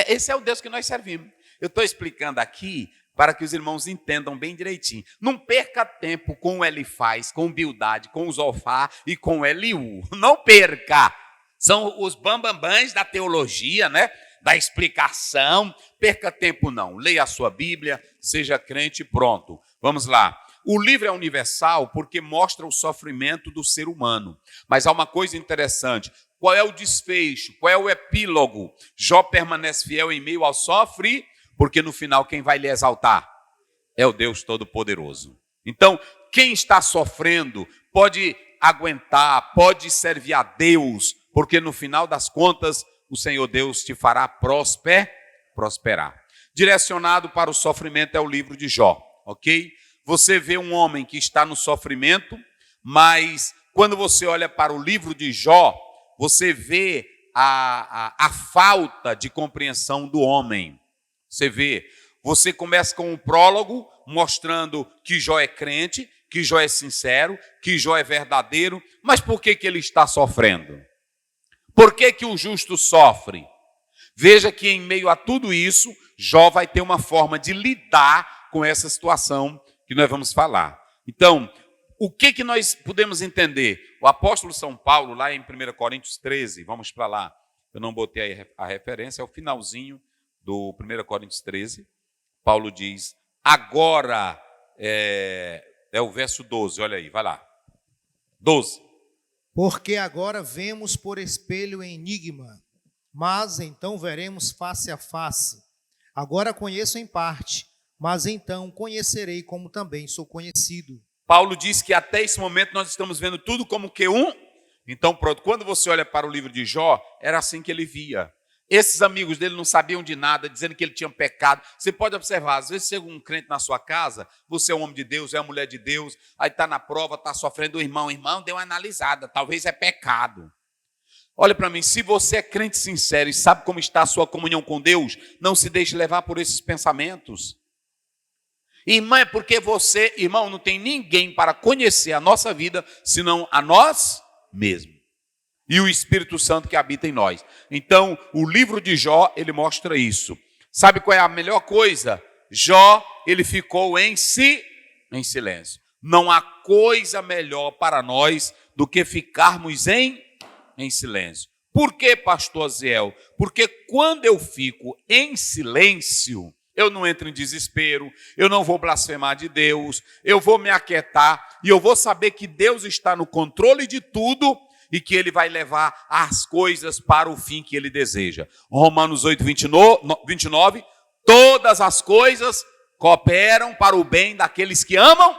[SPEAKER 1] Esse é o Deus que nós servimos. Eu estou explicando aqui para que os irmãos entendam bem direitinho. Não perca tempo com o Elifaz, com o Bildade, com o Zofar e com o Eliú. Não perca. São os bambambãs da teologia, né? Da explicação. Perca tempo não. Leia a sua Bíblia, seja crente e pronto. Vamos lá. O livro é universal porque mostra o sofrimento do ser humano. Mas há uma coisa interessante. Qual é o desfecho? Qual é o epílogo? Jó permanece fiel em meio ao sofre, porque no final quem vai lhe exaltar é o Deus Todo-Poderoso. Então, quem está sofrendo pode aguentar, pode servir a Deus, porque no final das contas, o Senhor Deus te fará prosperar. Direcionado para o sofrimento é o livro de Jó, ok? Você vê um homem que está no sofrimento, mas quando você olha para o livro de Jó, você vê a falta de compreensão do homem. Você começa com um prólogo mostrando que Jó é crente, que Jó é sincero, que Jó é verdadeiro, mas por que ele está sofrendo? Por que o justo sofre? Veja que em meio a tudo isso, Jó vai ter uma forma de lidar com essa situação que nós vamos falar. Então, o que nós podemos entender? O apóstolo São Paulo, lá em 1 Coríntios 13, vamos para lá, eu não botei aí a referência, é o finalzinho do 1 Coríntios 13, Paulo diz, agora, é o verso 12, olha aí, vai lá, 12.
[SPEAKER 4] Porque agora vemos por espelho em enigma, mas então veremos face a face. Agora conheço em parte, mas então conhecerei como também sou conhecido.
[SPEAKER 1] Paulo diz que até esse momento nós estamos vendo tudo como que um. Então pronto, quando você olha para o livro de Jó, era assim que ele via. Esses amigos dele não sabiam de nada, dizendo que ele tinha pecado. Você pode observar, às vezes chega um crente na sua casa, você é um homem de Deus, é uma mulher de Deus, aí está na prova, está sofrendo o irmão, deu uma analisada, talvez é pecado. Olha para mim, se você é crente sincero e sabe como está a sua comunhão com Deus, não se deixe levar por esses pensamentos. Irmã, é porque você, irmão, não tem ninguém para conhecer a nossa vida, senão a nós mesmos. E o Espírito Santo que habita em nós. Então, o livro de Jó, ele mostra isso. Sabe qual é a melhor coisa? Jó, ele ficou em silêncio. Não há coisa melhor para nós do que ficarmos em silêncio. Por que, pastor Aziel? Porque quando eu fico em silêncio, eu não entro em desespero, eu não vou blasfemar de Deus, eu vou me aquietar e eu vou saber que Deus está no controle de tudo e que Ele vai levar as coisas para o fim que Ele deseja. Romanos 8, 29, todas as coisas cooperam para o bem daqueles que amam.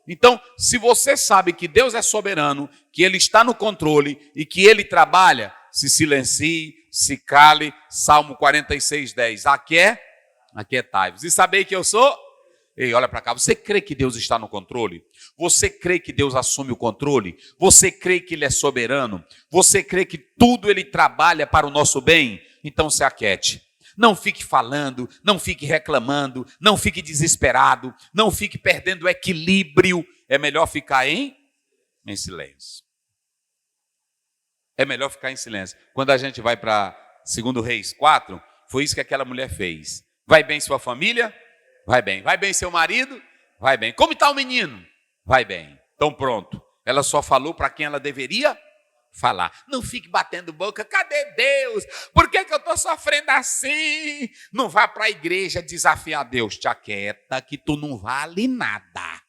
[SPEAKER 1] Então, se você sabe que Deus é soberano, que Ele está no controle e que Ele trabalha, se silencie, se cale. Salmo 46, 10. Aquietai-vos. E sabei que eu sou? Ei, olha para cá. Você crê que Deus está no controle? Você crê que Deus assume o controle? Você crê que Ele é soberano? Você crê que tudo Ele trabalha para o nosso bem? Então se aquiete. Não fique falando, não fique reclamando, não fique desesperado, não fique perdendo o equilíbrio. É melhor ficar em silêncio. É melhor ficar em silêncio. Quando a gente vai para 2 Reis 4, foi isso que aquela mulher fez. Vai bem sua família? Vai bem. Vai bem seu marido? Vai bem. Como está o menino? Vai bem. Então pronto. Ela só falou para quem ela deveria falar. Não fique batendo boca. Cadê Deus? Por que eu estou sofrendo assim? Não vá para a igreja desafiar Deus. Te aquieta que tu não vale nada.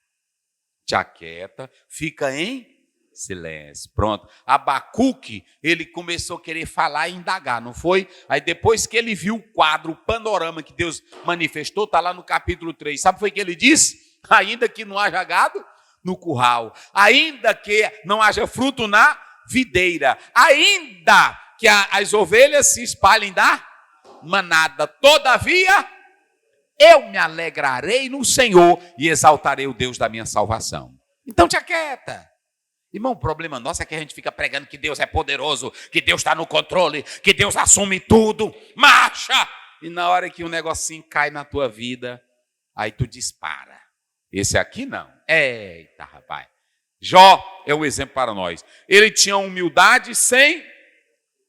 [SPEAKER 1] Te aquieta. Fica em silêncio. Pronto. Abacuque, ele começou a querer falar e indagar, não foi? Aí depois que ele viu o quadro, o panorama que Deus manifestou, está lá no capítulo 3. Sabe o que foi que ele disse? Ainda que não haja gado no curral, ainda que não haja fruto na videira, ainda que as ovelhas se espalhem da manada, todavia eu me alegrarei no Senhor e exaltarei o Deus da minha salvação. Então te aquieta. Irmão, o problema nosso é que a gente fica pregando que Deus é poderoso, que Deus está no controle, que Deus assume tudo, marcha! E na hora que um negocinho cai na tua vida, aí tu dispara. Esse aqui não. Eita, rapaz. Jó é um exemplo para nós. Ele tinha humildade sem...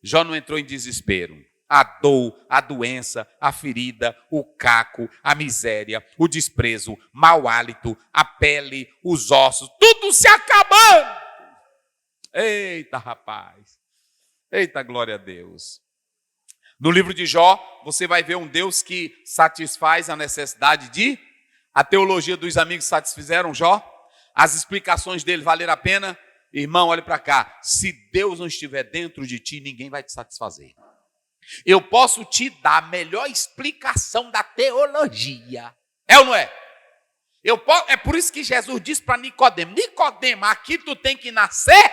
[SPEAKER 1] Jó não entrou em desespero. A dor, a doença, a ferida, o caco, a miséria, o desprezo, mau hálito, a pele, os ossos, tudo se acabando. Eita, rapaz. Eita, glória a Deus. No livro de Jó, você vai ver um Deus que satisfaz a necessidade de... A teologia dos amigos satisfizeram Jó? As explicações dele valeram a pena? Irmão, olha para cá. Se Deus não estiver dentro de ti, ninguém vai te satisfazer. Eu posso te dar a melhor explicação da teologia. É ou não é? É por isso que Jesus disse para Nicodemo: Nicodemo, aqui tu tem que nascer.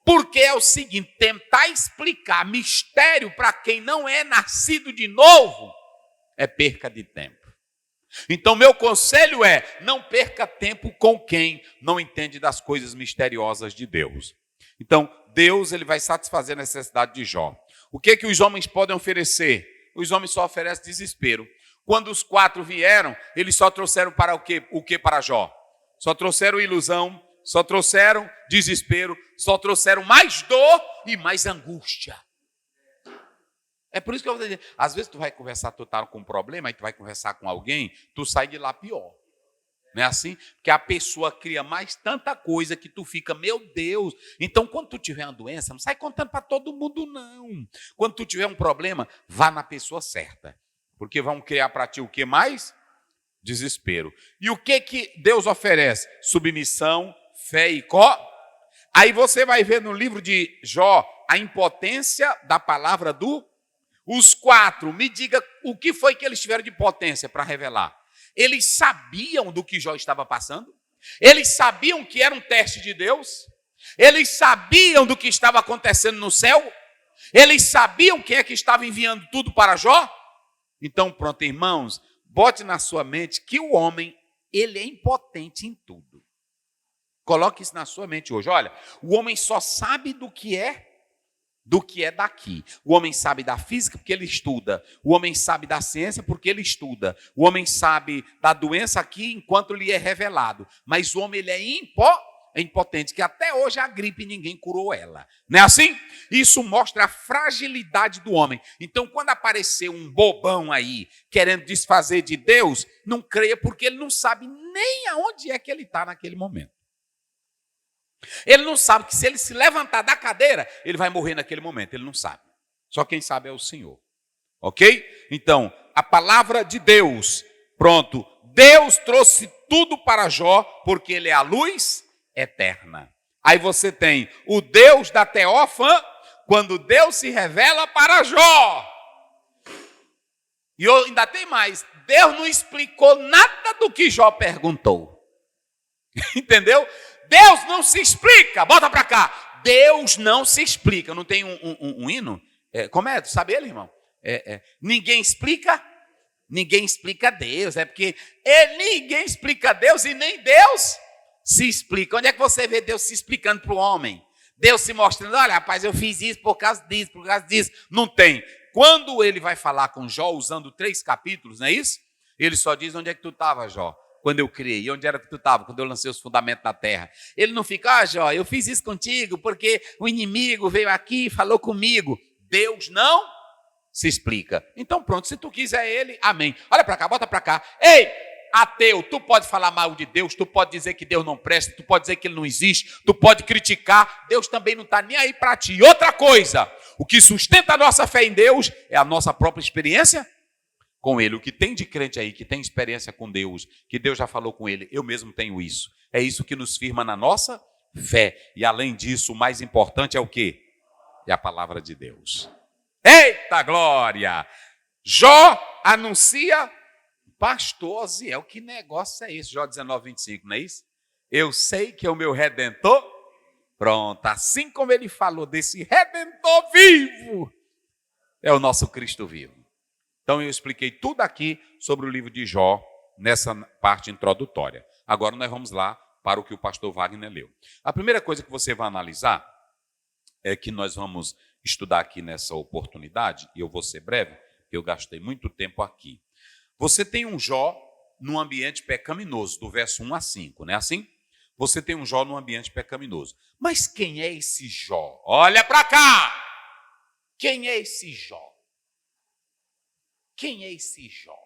[SPEAKER 1] Porque é o seguinte, tentar explicar mistério para quem não é nascido de novo é perca de tempo. Então meu conselho é, não perca tempo com quem não entende das coisas misteriosas de Deus. Então Deus ele vai satisfazer a necessidade de Jó. O que os homens podem oferecer? Os homens só oferecem desespero. Quando os 4 vieram, eles só trouxeram para o que para Jó? Só trouxeram ilusão, só trouxeram desespero, só trouxeram mais dor e mais angústia. É por isso que eu vou dizer, às vezes tu vai conversar, tu tá com um problema, aí tu vai conversar com alguém, tu sai de lá pior. Não é assim? Porque a pessoa cria mais tanta coisa que tu fica, meu Deus. Então, quando tu tiver uma doença, não sai contando para todo mundo, não. Quando tu tiver um problema, vá na pessoa certa. Porque vão criar para ti o que mais? Desespero. E o que Deus oferece? Submissão, fé e Aí você vai ver no livro de Jó a impotência da palavra Os 4, me diga o que foi que eles tiveram de potência para revelar. Eles sabiam do que Jó estava passando? Eles sabiam que era um teste de Deus? Eles sabiam do que estava acontecendo no céu? Eles sabiam quem é que estava enviando tudo para Jó? Então, pronto, irmãos, bote na sua mente que o homem, ele é impotente em tudo. Coloque isso na sua mente hoje. Olha, o homem só sabe do que é daqui. O homem sabe da física porque ele estuda. O homem sabe da ciência porque ele estuda. O homem sabe da doença aqui enquanto lhe é revelado. Mas o homem ele é é impotente, que até hoje a gripe ninguém curou ela. Não é assim? Isso mostra a fragilidade do homem. Então, quando aparecer um bobão aí, querendo desfazer de Deus, não creia, porque ele não sabe nem aonde é que ele está naquele momento. Ele não sabe que se ele se levantar da cadeira, ele vai morrer naquele momento. Ele não sabe. Só quem sabe é o Senhor. Ok? Então, a palavra de Deus, pronto. Deus trouxe tudo para Jó, porque ele é a luz eterna. Aí você tem o Deus da Teófã, quando Deus se revela para Jó. E ainda tem mais, Deus não explicou nada do que Jó perguntou. Entendeu? Deus não se explica, bota para cá. Deus não se explica. Não tem um hino? Como é? Sabe ele, irmão? Ninguém explica Deus. É porque ninguém explica Deus e nem Deus se explica. Onde é que você vê Deus se explicando para o homem? Deus se mostrando, olha, rapaz, eu fiz isso por causa disso. Não tem. Quando ele vai falar com Jó, usando 3 capítulos, não é isso? Ele só diz, onde é que tu estava, Jó? Quando eu criei. Onde era que tu estava? Quando eu lancei os fundamentos da terra. Ele não fica, Jó, eu fiz isso contigo porque o inimigo veio aqui e falou comigo. Deus não se explica. Então pronto, se tu quiser ele, amém. Olha para cá, bota para cá. Ei, ateu, tu pode falar mal de Deus, tu pode dizer que Deus não presta, tu pode dizer que ele não existe, tu pode criticar, Deus também não está nem aí para ti. E outra coisa, o que sustenta a nossa fé em Deus é a nossa própria experiência com ele. O que tem de crente aí, que tem experiência com Deus, que Deus já falou com ele, eu mesmo tenho isso. É isso que nos firma na nossa fé. E além disso, o mais importante é o quê? É a palavra de Deus. Eita glória! Jó anuncia, pastor Osiel, que negócio é esse? Jó 19, 25, não é isso? Eu sei que é o meu Redentor. Pronto, assim como ele falou desse Redentor vivo, é o nosso Cristo vivo. Então eu expliquei tudo aqui sobre o livro de Jó, nessa parte introdutória. Agora nós vamos lá para o que o pastor Wagner leu. A primeira coisa que você vai analisar é que nós vamos estudar aqui nessa oportunidade, e eu vou ser breve, porque eu gastei muito tempo aqui. Você tem um Jó num ambiente pecaminoso, do verso 1 a 5, não é assim? Você tem um Jó num ambiente pecaminoso. Mas quem é esse Jó? Olha para cá! Quem é esse Jó? Quem é esse Jó?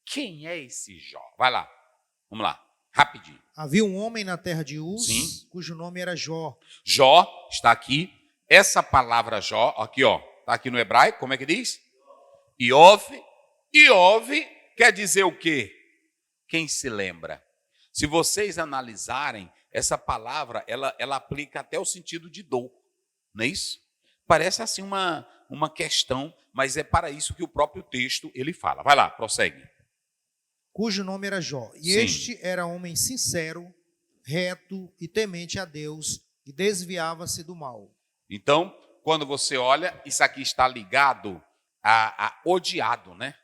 [SPEAKER 1] Quem é esse Jó? Vai lá, vamos lá, rapidinho.
[SPEAKER 4] Havia um homem na terra de Uz,
[SPEAKER 1] Sim.
[SPEAKER 4] cujo nome era Jó.
[SPEAKER 1] Jó está aqui. Essa palavra Jó, aqui ó, está aqui no hebraico, como é que diz? Iov. Iov quer dizer o quê? Quem se lembra? Se vocês analisarem, essa palavra, ela aplica até o sentido de dor, não é isso? Parece assim uma questão, mas é para isso que o próprio texto ele fala. Vai lá, prossegue.
[SPEAKER 4] Cujo nome era Jó. E
[SPEAKER 1] Sim.
[SPEAKER 4] este era homem sincero, reto e temente a Deus, e desviava-se do mal.
[SPEAKER 1] Então, quando você olha, isso aqui está ligado a odiado, né?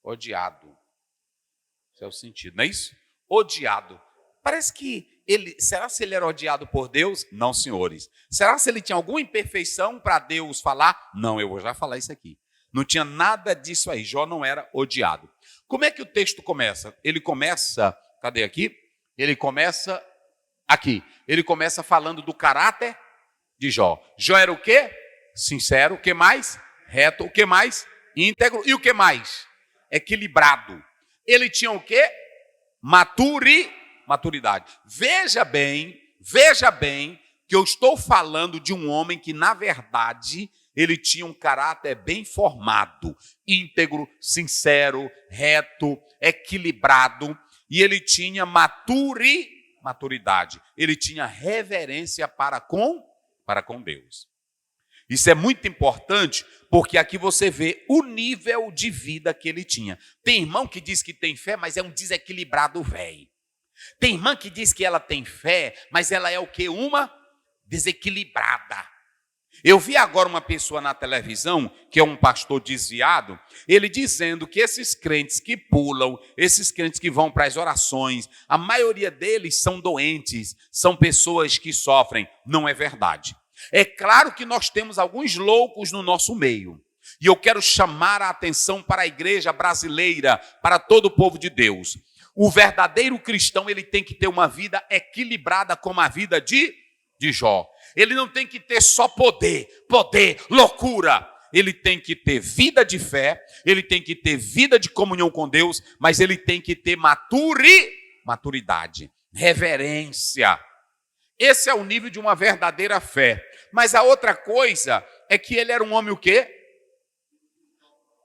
[SPEAKER 1] Odiado. Esse é o sentido, não é isso? Odiado. Parece que será se ele era odiado por Deus? Não, senhores. Será se ele tinha alguma imperfeição para Deus falar? Não, eu vou já falar isso aqui. Não tinha nada disso aí. Jó não era odiado. Como é que o texto começa? Ele começa, cadê aqui? Ele começa aqui. Ele começa falando do caráter de Jó. Jó era o quê? Sincero. O que mais? Reto. O que mais? Íntegro. E o que mais? Equilibrado. Ele tinha o quê? Maturidade. Veja bem que eu estou falando de um homem que, na verdade, ele tinha um caráter bem formado, íntegro, sincero, reto, equilibrado, e ele tinha maturidade. Ele tinha reverência para com Deus. Isso é muito importante, porque aqui você vê o nível de vida que ele tinha. Tem irmão que diz que tem fé, mas é um desequilibrado velho. Tem irmã que diz que ela tem fé, mas ela é o quê? Uma desequilibrada. Eu vi agora uma pessoa na televisão, que é um pastor desviado, ele dizendo que esses crentes que pulam, esses crentes que vão para as orações, a maioria deles são doentes, são pessoas que sofrem. Não é verdade. É claro que nós temos alguns loucos no nosso meio. E eu quero chamar a atenção para a igreja brasileira, para todo o povo de Deus. O verdadeiro cristão, ele tem que ter uma vida equilibrada como a vida de Jó. Ele não tem que ter só poder, loucura. Ele tem que ter vida de fé, ele tem que ter vida de comunhão com Deus, mas ele tem que ter maturidade, reverência. Esse é o nível de uma verdadeira fé. Mas a outra coisa é que ele era um homem o quê?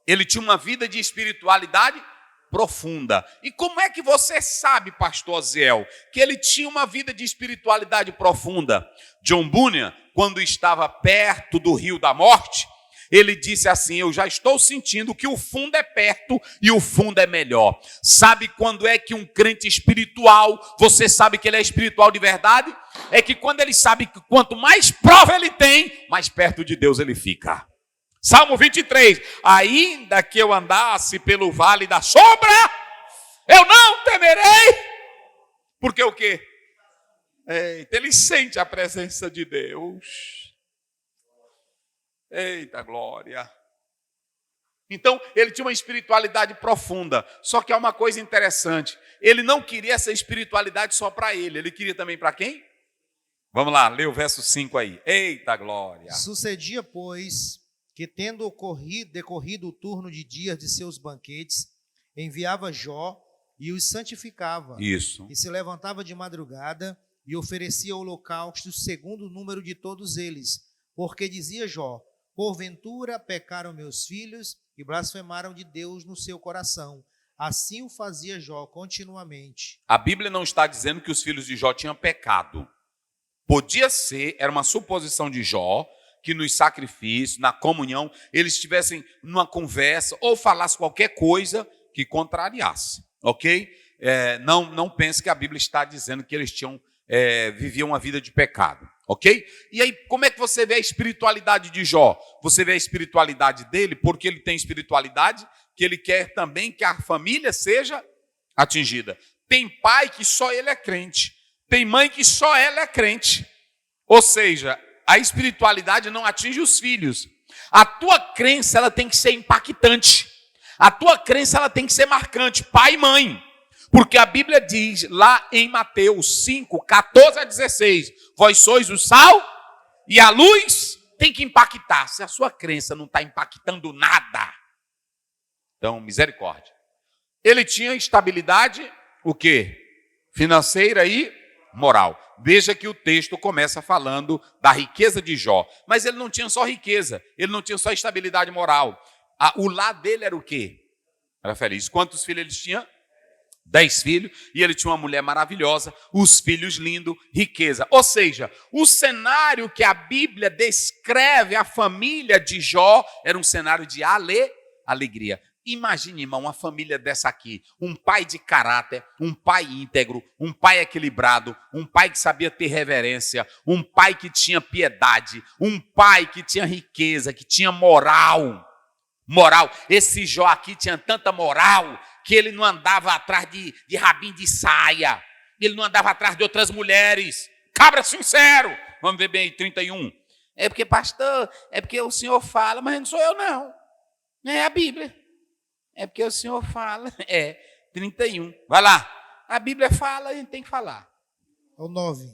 [SPEAKER 1] Ele tinha uma vida de espiritualidade profunda. E como é que você sabe, pastor Aziel, que ele tinha uma vida de espiritualidade profunda? John Bunyan, quando estava perto do rio da morte, ele disse assim: eu já estou sentindo que o fundo é perto e o fundo é melhor. Sabe quando é que um crente espiritual, você sabe que ele é espiritual de verdade? É que quando ele sabe que quanto mais prova ele tem, mais perto de Deus ele fica. Salmo 23, ainda que eu andasse pelo vale da sombra, eu não temerei. Porque o quê? Eita, ele sente a presença de Deus. Eita glória. Então, ele tinha uma espiritualidade profunda. Só que há uma coisa interessante. Ele não queria essa espiritualidade só para ele. Ele queria também para quem? Vamos lá, lê o verso 5 aí. Eita glória.
[SPEAKER 4] Sucedia, pois, que tendo decorrido o turno de dias de seus banquetes, enviava Jó e os santificava.
[SPEAKER 1] Isso.
[SPEAKER 4] E se levantava de madrugada e oferecia holocaustos segundo o número de todos eles. Porque dizia Jó: porventura pecaram meus filhos e blasfemaram de Deus no seu coração. Assim o fazia Jó continuamente.
[SPEAKER 1] A Bíblia não está dizendo que os filhos de Jó tinham pecado. Podia ser, era uma suposição de Jó, que nos sacrifícios, na comunhão, eles estivessem numa conversa ou falassem qualquer coisa que contrariasse, ok? Não pense que a Bíblia está dizendo que eles viviam uma vida de pecado. Ok? E aí, como é que você vê a espiritualidade de Jó? Você vê a espiritualidade dele porque ele tem espiritualidade, que ele quer também que a família seja atingida. Tem pai que só ele é crente. Tem mãe que só ela é crente. Ou seja, a espiritualidade não atinge os filhos. A tua crença, ela tem que ser impactante. A tua crença, ela tem que ser marcante. Pai e mãe. Porque a Bíblia diz lá em Mateus 5, 14 a 16, vós sois o sal e a luz tem que impactar. Se a sua crença não está impactando nada, então, misericórdia. Ele tinha estabilidade, o quê? Financeira e moral. Veja que o texto começa falando da riqueza de Jó. Mas ele não tinha só riqueza, ele não tinha só estabilidade moral. O lar dele era o quê? Era feliz. Quantos filhos ele tinha? 10 filhos, e ele tinha uma mulher maravilhosa, os filhos lindos, riqueza. Ou seja, o cenário que a Bíblia descreve a família de Jó era um cenário de alegria. Imagine, irmão, uma família dessa aqui, um pai de caráter, um pai íntegro, um pai equilibrado, um pai que sabia ter reverência, um pai que tinha piedade, um pai que tinha riqueza, que tinha moral. Esse Jó aqui tinha tanta moral que ele não andava atrás de rabinho de saia, ele não andava atrás de outras mulheres. Cabra sincero. Vamos ver bem aí, 31. É porque, pastor, é porque o senhor fala, mas não sou eu não. É a Bíblia. É porque o senhor fala. 31. Vai lá. A Bíblia fala, a gente tem que falar.
[SPEAKER 4] O 9.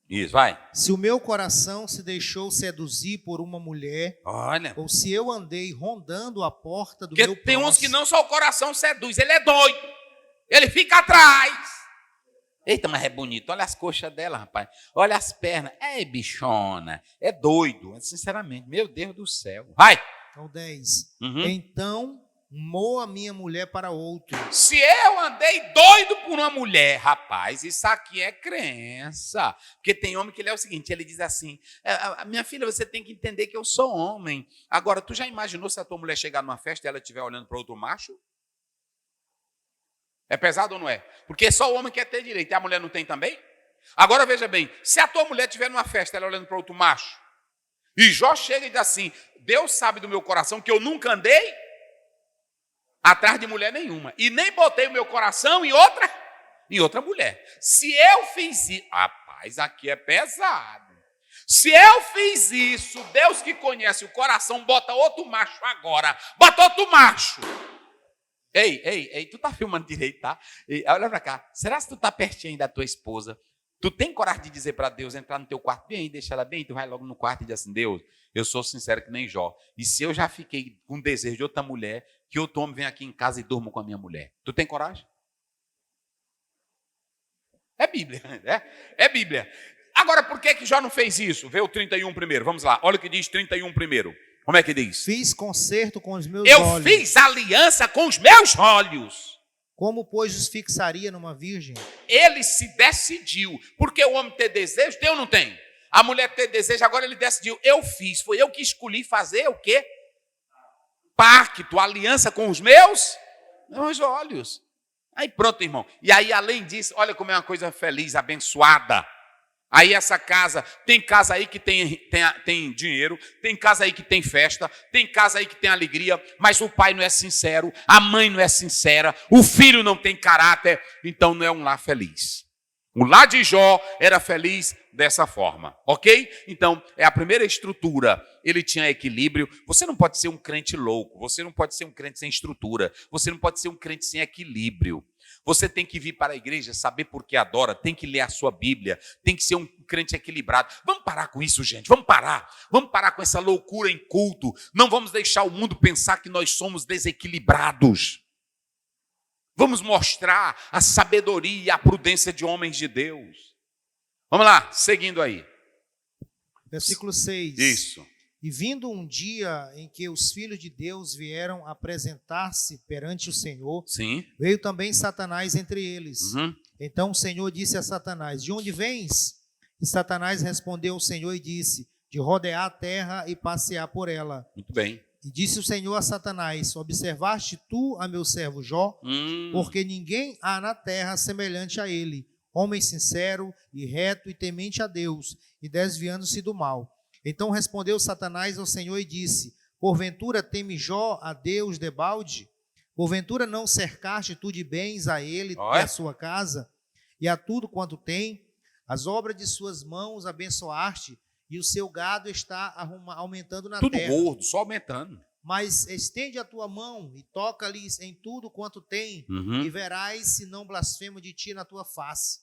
[SPEAKER 1] Isso, vai.
[SPEAKER 4] Se o meu coração se deixou seduzir por uma mulher,
[SPEAKER 1] olha,
[SPEAKER 4] ou se eu andei rondando a porta do
[SPEAKER 1] porque
[SPEAKER 4] meu
[SPEAKER 1] tem
[SPEAKER 4] próximo,
[SPEAKER 1] uns que não só o coração seduz, ele é doido. Ele fica atrás. Eita, mas é bonito. Olha as coxas dela, rapaz. Olha as pernas. É bichona. É doido. Sinceramente, meu Deus do céu. Vai.
[SPEAKER 4] Então, 10.
[SPEAKER 1] Uhum.
[SPEAKER 4] Então, moa minha mulher para outro.
[SPEAKER 1] Se eu andei doido por uma mulher, rapaz, isso aqui é crença. Porque tem homem que ele é o seguinte, ele diz assim, minha filha, você tem que entender que eu sou homem. Agora, tu já imaginou se a tua mulher chegar numa festa e ela estiver olhando para outro macho? É pesado ou não é? Porque só o homem quer ter direito, e a mulher não tem também? Agora, veja bem, se a tua mulher estiver numa festa, ela olhando para outro macho, e Jó chega e diz assim, Deus sabe do meu coração que eu nunca andei atrás de mulher nenhuma. E nem botei o meu coração em outra mulher. Se eu fiz isso... Rapaz, aqui é pesado. Se eu fiz isso, Deus que conhece o coração, bota outro macho agora. Bota outro macho. Ei, tu tá filmando direito, tá? Olha pra cá. Será que tu tá pertinho da tua esposa? Tu tem coragem de dizer para Deus, entrar no teu quarto bem, deixar ela bem, tu vai logo no quarto e diz assim, Deus, eu sou sincero que nem Jó. E se eu já fiquei com desejo de outra mulher, que outro homem venha aqui em casa e durma com a minha mulher. Tu tem coragem? É Bíblia, né? É Bíblia. Agora, por que Jó não fez isso? Vê o 31 primeiro, vamos lá. Olha o que diz 31 primeiro. Como é que diz?
[SPEAKER 4] Fiz concerto com os meus
[SPEAKER 1] Eu
[SPEAKER 4] olhos.
[SPEAKER 1] fiz aliança com os meus olhos.
[SPEAKER 4] Como, pois, os fixaria numa virgem?
[SPEAKER 1] Ele se decidiu. Porque o homem ter desejo, tem ou não tem? A mulher ter desejo, agora ele decidiu. Eu fiz, foi eu que escolhi fazer o quê? Pacto, aliança com os meus olhos. Aí pronto, irmão. E aí, além disso, olha como é uma coisa feliz, abençoada. Aí essa casa, tem casa aí que tem dinheiro, tem casa aí que tem festa, tem casa aí que tem alegria, mas o pai não é sincero, a mãe não é sincera, o filho não tem caráter, então não é um lar feliz. O lar de Jó era feliz dessa forma, ok? Então, é a primeira estrutura, ele tinha equilíbrio. Você não pode ser um crente louco, você não pode ser um crente sem estrutura, você não pode ser um crente sem equilíbrio. Você tem que vir para a igreja, saber por que adora, tem que ler a sua Bíblia, tem que ser um crente equilibrado. Vamos parar com isso, gente, vamos parar com essa loucura em culto. Não vamos deixar o mundo pensar que nós somos desequilibrados. Vamos mostrar a sabedoria e a prudência de homens de Deus. Vamos lá, seguindo aí.
[SPEAKER 4] Versículo 6.
[SPEAKER 1] Isso.
[SPEAKER 4] E vindo um dia em que os filhos de Deus vieram apresentar-se perante o Senhor,
[SPEAKER 1] Sim.
[SPEAKER 4] veio também Satanás entre eles.
[SPEAKER 1] Uhum.
[SPEAKER 4] Então o Senhor disse a Satanás, de onde vens? E Satanás respondeu ao Senhor e disse, de rodear a terra e passear por ela.
[SPEAKER 1] Muito bem.
[SPEAKER 4] E disse o Senhor a Satanás, observaste tu a meu servo Jó? Porque ninguém há na terra semelhante a ele, homem sincero e reto e temente a Deus, e desviando-se do mal. Então respondeu Satanás ao Senhor e disse, porventura teme Jó a Deus debalde? Porventura não cercaste tu de bens a ele e a sua casa, e a tudo quanto tem? As obras de suas mãos abençoaste, e o seu gado está aumentando na terra.
[SPEAKER 1] Tudo gordo, só aumentando.
[SPEAKER 4] Mas estende a tua mão e toca-lhes em tudo quanto tem, e verás se não blasfemo de ti na tua face.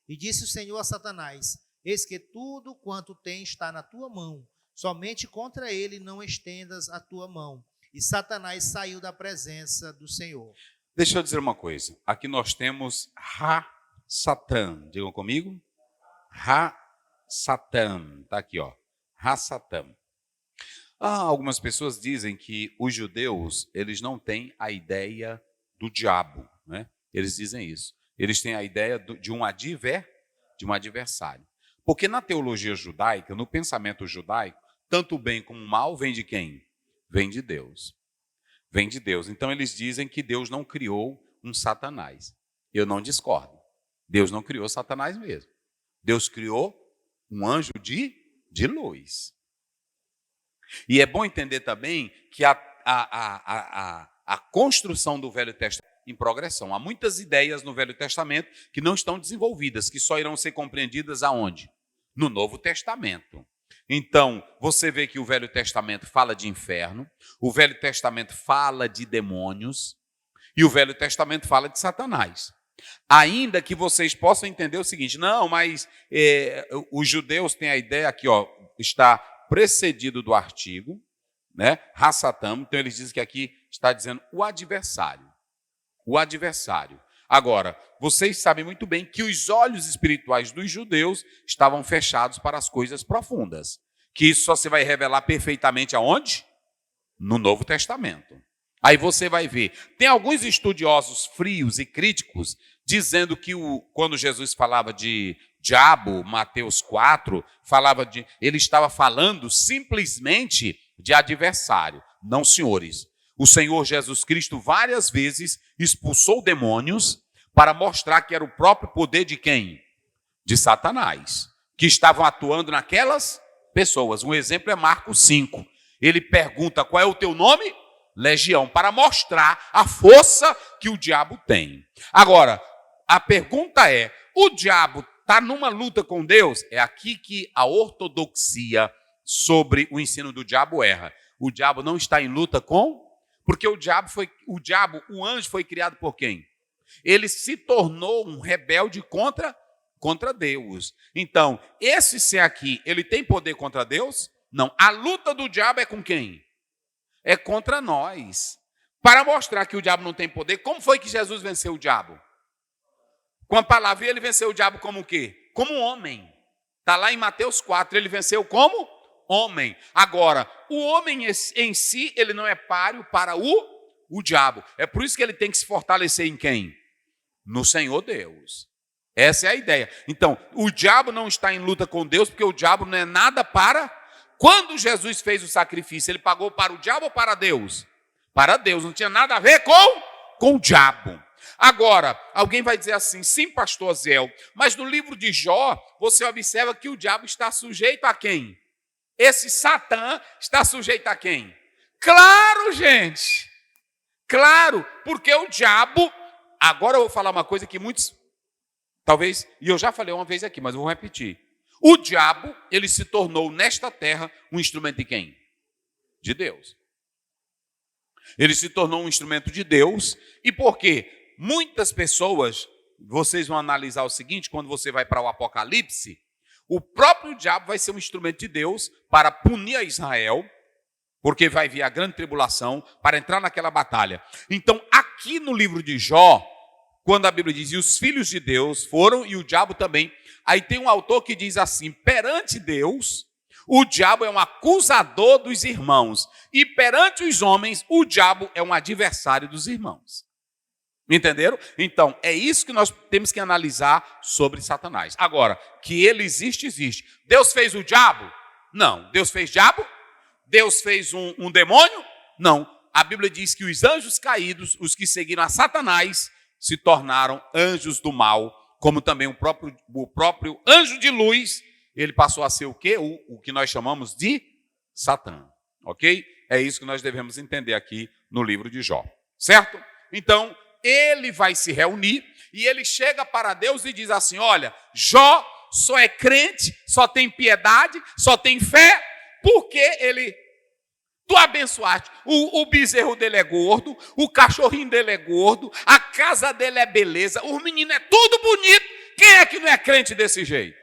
[SPEAKER 4] E disse o Senhor a Satanás, eis que tudo quanto tem está na tua mão, somente contra ele não estendas a tua mão. E Satanás saiu da presença do Senhor.
[SPEAKER 1] Deixa eu dizer uma coisa. Aqui nós temos Ra-Satã. Digam comigo. Ra-Satã. Está aqui, ó. Ra-Satã. Algumas pessoas dizem que os judeus, eles não têm a ideia do diabo, né? Eles dizem isso. Eles têm a ideia de um adversário. Porque na teologia judaica, no pensamento judaico, tanto o bem como o mal vem de quem? Vem de Deus. Vem de Deus. Então eles dizem que Deus não criou um Satanás. Eu não discordo. Deus não criou Satanás mesmo. Deus criou um anjo de luz. E é bom entender também que a construção do Velho Testamento em progressão. Há muitas ideias no Velho Testamento que não estão desenvolvidas, que só irão ser compreendidas aonde? No Novo Testamento. Então, você vê que o Velho Testamento fala de inferno, o Velho Testamento fala de demônios e o Velho Testamento fala de Satanás. Ainda que vocês possam entender o seguinte, não, mas os judeus têm a ideia aqui, ó, está precedido do artigo, né, Ra-Satã, então eles dizem que aqui está dizendo o adversário. O adversário. Agora, vocês sabem muito bem que os olhos espirituais dos judeus estavam fechados para as coisas profundas. Que isso só se vai revelar perfeitamente aonde? No Novo Testamento. Aí você vai ver. Tem alguns estudiosos frios e críticos dizendo que quando Jesus falava de diabo, Mateus 4, ele estava falando simplesmente de adversário. Não, senhores. O Senhor Jesus Cristo várias vezes expulsou demônios para mostrar que era o próprio poder de quem? De Satanás, que estavam atuando naquelas pessoas. Um exemplo é Marcos 5. Ele pergunta, qual é o teu nome? Legião, para mostrar a força que o diabo tem. Agora, a pergunta é, o diabo está numa luta com Deus? É aqui que a ortodoxia sobre o ensino do diabo erra. O diabo não está em luta com Porque o anjo foi criado por quem? Ele se tornou um rebelde contra Deus. Então, esse ser aqui, ele tem poder contra Deus? Não. A luta do diabo é com quem? É contra nós. Para mostrar que o diabo não tem poder, como foi que Jesus venceu o diabo? Com a palavra, ele venceu o diabo como o quê? Como homem. Está lá em Mateus 4, ele venceu como homem. Agora, o homem em si, ele não é páreo para o diabo. É por isso que ele tem que se fortalecer em quem? No Senhor Deus. Essa é a ideia. Então, o diabo não está em luta com Deus, porque o diabo não é nada para... Quando Jesus fez o sacrifício, ele pagou para o diabo ou para Deus? Para Deus, não tinha nada a ver com o diabo. Agora, alguém vai dizer assim, sim, pastor Zéu, mas no livro de Jó, você observa que o diabo está sujeito a quem? Esse Satã está sujeito a quem? Claro, gente! Claro, porque o diabo... Agora eu vou falar uma coisa que muitos... Talvez, e eu já falei uma vez aqui, mas eu vou repetir. O diabo, ele se tornou nesta terra um instrumento de quem? De Deus. Ele se tornou um instrumento de Deus. E por quê? Muitas pessoas, vocês vão analisar o seguinte, quando você vai para o Apocalipse, o próprio diabo vai ser um instrumento de Deus para punir a Israel, porque vai vir a grande tribulação para entrar naquela batalha. Então, aqui no livro de Jó, quando a Bíblia diz, e os filhos de Deus foram, e o diabo também, aí tem um autor que diz assim, perante Deus, o diabo é um acusador dos irmãos, e perante os homens, o diabo é um adversário dos irmãos. Entenderam? Então, é isso que nós temos que analisar sobre Satanás. Agora, que ele existe, existe. Deus fez o diabo? Não. Deus fez diabo? Deus fez um demônio? Não. A Bíblia diz que os anjos caídos, os que seguiram a Satanás, se tornaram anjos do mal, como também o próprio anjo de luz, ele passou a ser o quê? O que nós chamamos de Satã. Ok? É isso que nós devemos entender aqui no livro de Jó. Certo? Então, ele vai se reunir e ele chega para Deus e diz assim, olha, Jó só é crente, só tem piedade, só tem fé, porque tu abençoaste. O bezerro dele é gordo, o cachorrinho dele é gordo, a casa dele é beleza, os meninos é tudo bonito. Quem é que não é crente desse jeito?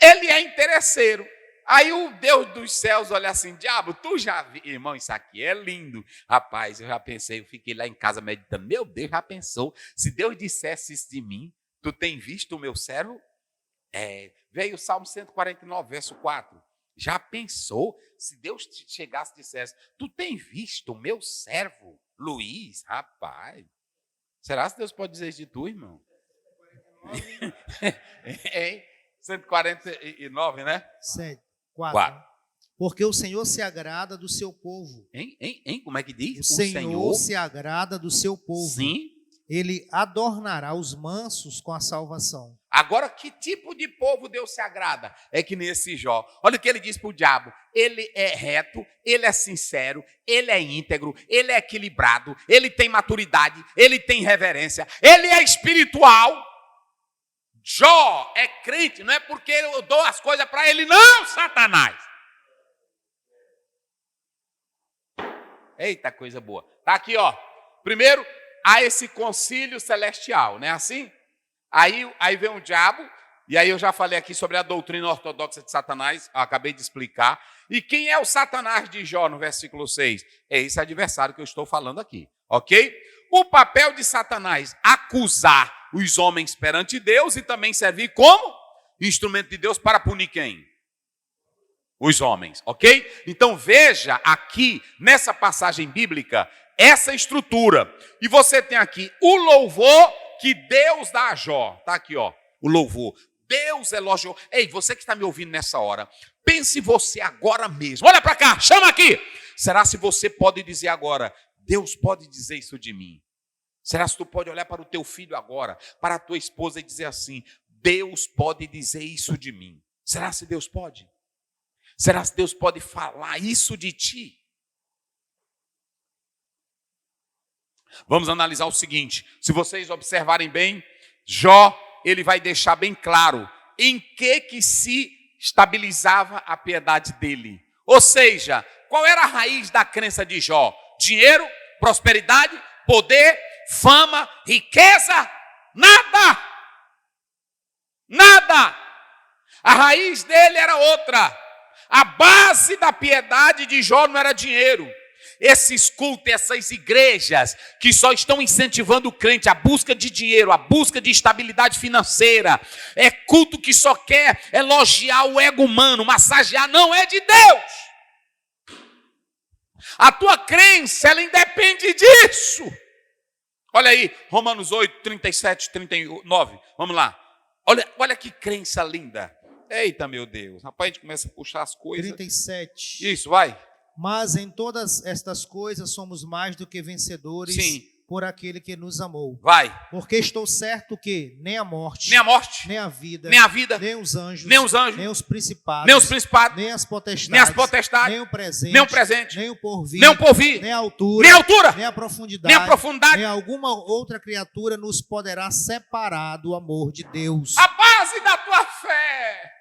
[SPEAKER 1] Ele é interesseiro. Aí o Deus dos céus olha assim, diabo, tu já viu? Irmão, isso aqui é lindo. Rapaz, eu já pensei, eu fiquei lá em casa meditando. Meu Deus, já pensou? Se Deus dissesse isso de mim, tu tem visto o meu servo? Veio o Salmo 149, verso 4. Já pensou? Se Deus chegasse e dissesse, tu tem visto o meu servo, Luiz? Rapaz, será que Deus pode dizer isso de tu, irmão? 149, né?
[SPEAKER 4] 4. Porque o Senhor se agrada do seu povo.
[SPEAKER 1] Como é que diz?
[SPEAKER 4] O Senhor se agrada do seu povo.
[SPEAKER 1] Sim.
[SPEAKER 4] Ele adornará os mansos com a salvação.
[SPEAKER 1] Agora, que tipo de povo Deus se agrada? É que nesse Jó. Olha o que ele diz para o diabo. Ele é reto, ele é sincero, ele é íntegro, ele é equilibrado, ele tem maturidade, ele tem reverência, ele é espiritual. Jó é crente, não é porque eu dou as coisas para ele, não, Satanás. Eita, coisa boa. Tá aqui, ó. Primeiro, há esse concílio celestial, não é assim? Aí vem o diabo, e aí eu já falei aqui sobre a doutrina ortodoxa de Satanás, eu acabei de explicar. E quem é o Satanás de Jó, no versículo 6? É esse adversário que eu estou falando aqui, ok? O papel de Satanás, acusar os homens perante Deus e também servir como instrumento de Deus para punir quem? Os homens, ok? Então veja aqui, nessa passagem bíblica, essa estrutura. E você tem aqui o louvor que Deus dá a Jó. Está aqui, ó, o louvor. Deus elogiou. Ei, você que está me ouvindo nessa hora, pense você agora mesmo. Olha para cá, chama aqui. Será se você pode dizer agora, Deus pode dizer isso de mim? Será se tu pode olhar para o teu filho agora, para a tua esposa e dizer assim, Deus pode dizer isso de mim? Será se Deus pode? Será se Deus pode falar isso de ti? Vamos analisar o seguinte, se vocês observarem bem, Jó, ele vai deixar bem claro em que se estabilizava a piedade dele. Ou seja, qual era a raiz da crença de Jó? Dinheiro, prosperidade, poder, fama, riqueza? Nada! Nada! A raiz dele era outra. A base da piedade de Jó não era dinheiro. Esses cultos, essas igrejas que só estão incentivando o crente à busca de dinheiro, à busca de estabilidade financeira, é culto que só quer elogiar o ego humano, massagear, não é de Deus. A tua crença, ela independe disso. Olha aí, Romanos 8, 37, 39, vamos lá. Olha que crença linda. Eita, meu Deus, rapaz, a gente começa a puxar as coisas.
[SPEAKER 4] 37.
[SPEAKER 1] Isso, vai.
[SPEAKER 4] Mas em todas estas coisas somos mais do que vencedores.
[SPEAKER 1] Sim.
[SPEAKER 4] Por aquele que nos amou.
[SPEAKER 1] Vai.
[SPEAKER 4] Porque estou certo que nem a morte,
[SPEAKER 1] nem a morte,
[SPEAKER 4] nem a vida,
[SPEAKER 1] nem
[SPEAKER 4] os anjos,
[SPEAKER 1] nem
[SPEAKER 4] os principados,
[SPEAKER 1] nem
[SPEAKER 4] as potestades, nem o presente, nem o porvir, nem a altura, nem a profundidade, nem alguma outra criatura nos poderá separar do amor de Deus.
[SPEAKER 1] A base da tua fé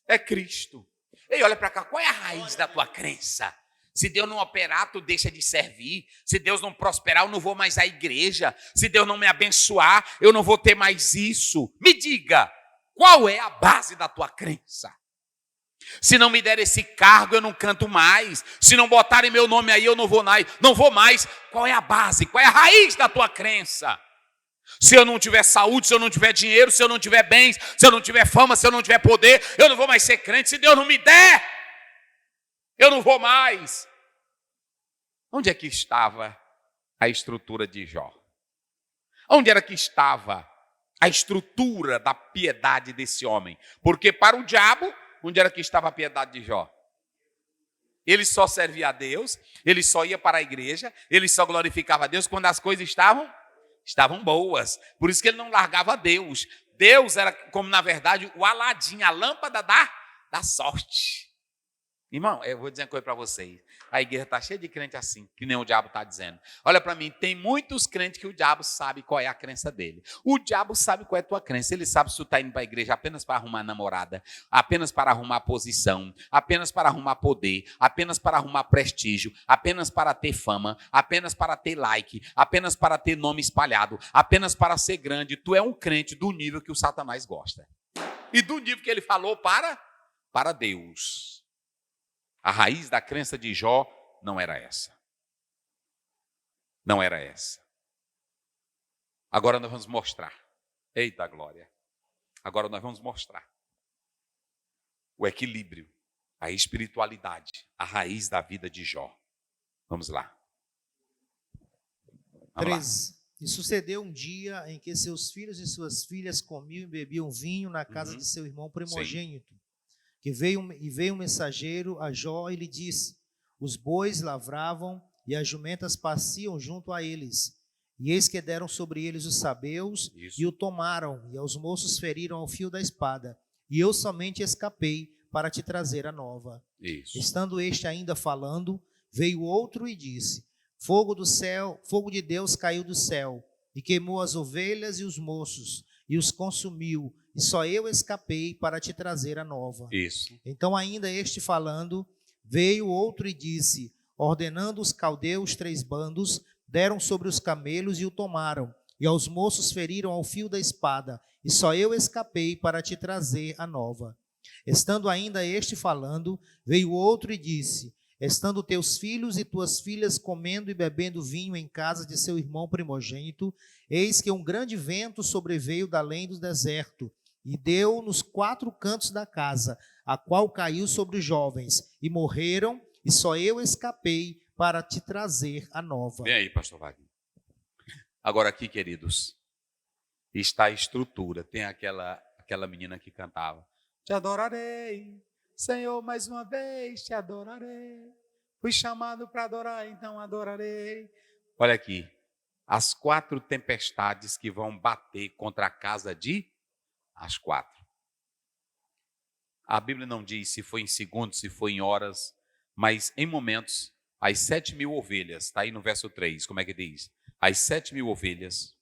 [SPEAKER 1] é Cristo. Ei, olha para cá, qual é a raiz da tua crença? Se Deus não operar, tu deixa de servir. Se Deus não prosperar, eu não vou mais à igreja. Se Deus não me abençoar, eu não vou ter mais isso. Me diga, qual é a base da tua crença? Se não me der esse cargo, eu não canto mais. Se não botarem meu nome aí, eu não vou mais. Qual é a base? Qual é a raiz da tua crença? Se eu não tiver saúde, se eu não tiver dinheiro, se eu não tiver bens, se eu não tiver fama, se eu não tiver poder, eu não vou mais ser crente. Se Deus não me der, eu não vou mais. Onde é que estava a estrutura de Jó? Onde era que estava a estrutura da piedade desse homem? Porque para o diabo, onde era que estava a piedade de Jó? Ele só servia a Deus, ele só ia para a igreja, ele só glorificava a Deus quando as coisas estavam boas. Por isso que ele não largava Deus. Deus era como, na verdade, o Aladim, a lâmpada da sorte. Irmão, eu vou dizer uma coisa para vocês. A igreja está cheia de crente assim, que nem o diabo está dizendo. Olha para mim, tem muitos crentes que o diabo sabe qual é a crença dele. O diabo sabe qual é a tua crença. Ele sabe se tu está indo para a igreja apenas para arrumar namorada, apenas para arrumar posição, apenas para arrumar poder, apenas para arrumar prestígio, apenas para ter fama, apenas para ter like, apenas para ter nome espalhado, apenas para ser grande. Tu é um crente do nível que o Satanás gosta. E do nível que ele falou para Deus. A raiz da crença de Jó não era essa. Não era essa. Agora nós vamos mostrar. Eita glória. Agora nós vamos mostrar o equilíbrio, a espiritualidade, a raiz da vida de Jó. Vamos lá.
[SPEAKER 4] 13. E sucedeu um dia em que seus filhos e suas filhas comiam e bebiam vinho na casa de seu irmão primogênito. Que veio um mensageiro a Jó e lhe disse: os bois lavravam e as jumentas pasciam junto a eles. E eis que deram sobre eles os sabeus e o tomaram, e aos moços feriram ao fio da espada. E eu somente escapei para te trazer a nova.
[SPEAKER 1] Isso.
[SPEAKER 4] Estando este ainda falando, veio outro e disse: fogo do céu, fogo de Deus caiu do céu e queimou as ovelhas e os moços e os consumiu. E só eu escapei para te trazer a nova.
[SPEAKER 1] Isso.
[SPEAKER 4] Então, ainda este falando, veio outro e disse: ordenando os caldeus 3 bandos, deram sobre os camelos e o tomaram. E aos moços feriram ao fio da espada. E só eu escapei para te trazer a nova. Estando ainda este falando, veio outro e disse: estando teus filhos e tuas filhas comendo e bebendo vinho em casa de seu irmão primogênito, eis que um grande vento sobreveio da além do deserto, e deu nos 4 cantos da casa, a qual caiu sobre os jovens, e morreram, e só eu escapei para te trazer a nova.
[SPEAKER 1] Vem aí, pastor Wagner. Agora aqui, queridos, está a estrutura. Tem aquela menina que cantava: te adorarei, Senhor, mais uma vez te adorarei. Fui chamado para adorar, então adorarei. Olha aqui, as 4 tempestades que vão bater contra a casa de... As 4. A Bíblia não diz se foi em segundos, se foi em horas, mas em momentos, as 7.000 ovelhas, está aí no verso 3, como é que diz? As 7.000 ovelhas,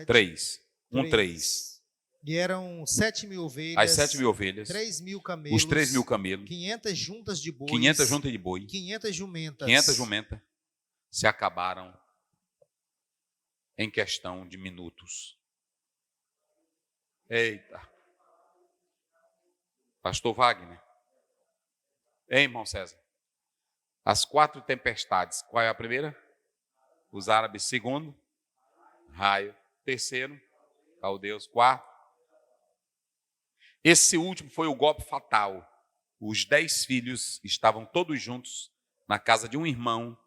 [SPEAKER 1] 3, 1, 3.
[SPEAKER 4] E eram 7.000 ovelhas.
[SPEAKER 1] As 7.000 ovelhas.
[SPEAKER 4] 3.000 camelos.
[SPEAKER 1] Os 3.000 camelos.
[SPEAKER 4] 500 juntas de bois.
[SPEAKER 1] 500 juntas de boi.
[SPEAKER 4] 500 jumentas.
[SPEAKER 1] 500 jumentas se acabaram em questão de minutos. Eita. Pastor Wagner. Hein, irmão César? As 4 tempestades. Qual é a primeira? Os árabes. Segundo, raio. Terceiro, caldeus. Quarto. Esse último foi o golpe fatal. Os 10 filhos estavam todos juntos na casa de um irmão.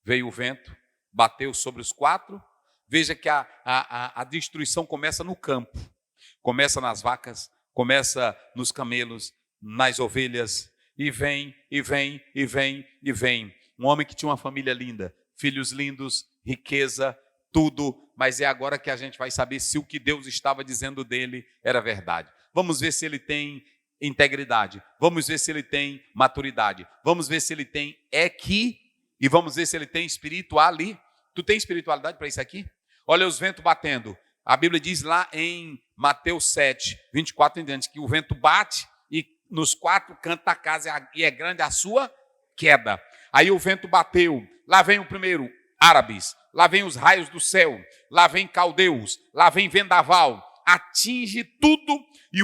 [SPEAKER 1] Veio o vento, bateu sobre os 4. Veja que a destruição começa no campo. Começa nas vacas, começa nos camelos, nas ovelhas. E vem, e vem, e vem, e vem. Um homem que tinha uma família linda, filhos lindos, riqueza, tudo. Mas é agora que a gente vai saber se o que Deus estava dizendo dele era verdade. Vamos ver se ele tem integridade. Vamos ver se ele tem maturidade. Vamos ver se ele tem e vamos ver se ele tem espiritualidade. Tu tem espiritualidade para isso aqui? Olha os ventos batendo. A Bíblia diz lá em Mateus 7, 24 em diante, que o vento bate e nos 4 cantos da casa e é grande a sua queda. Aí o vento bateu. Lá vem o primeiro, árabes. Lá vem os raios do céu. Lá vem caldeus. Lá vem vendaval. Atinge tudo e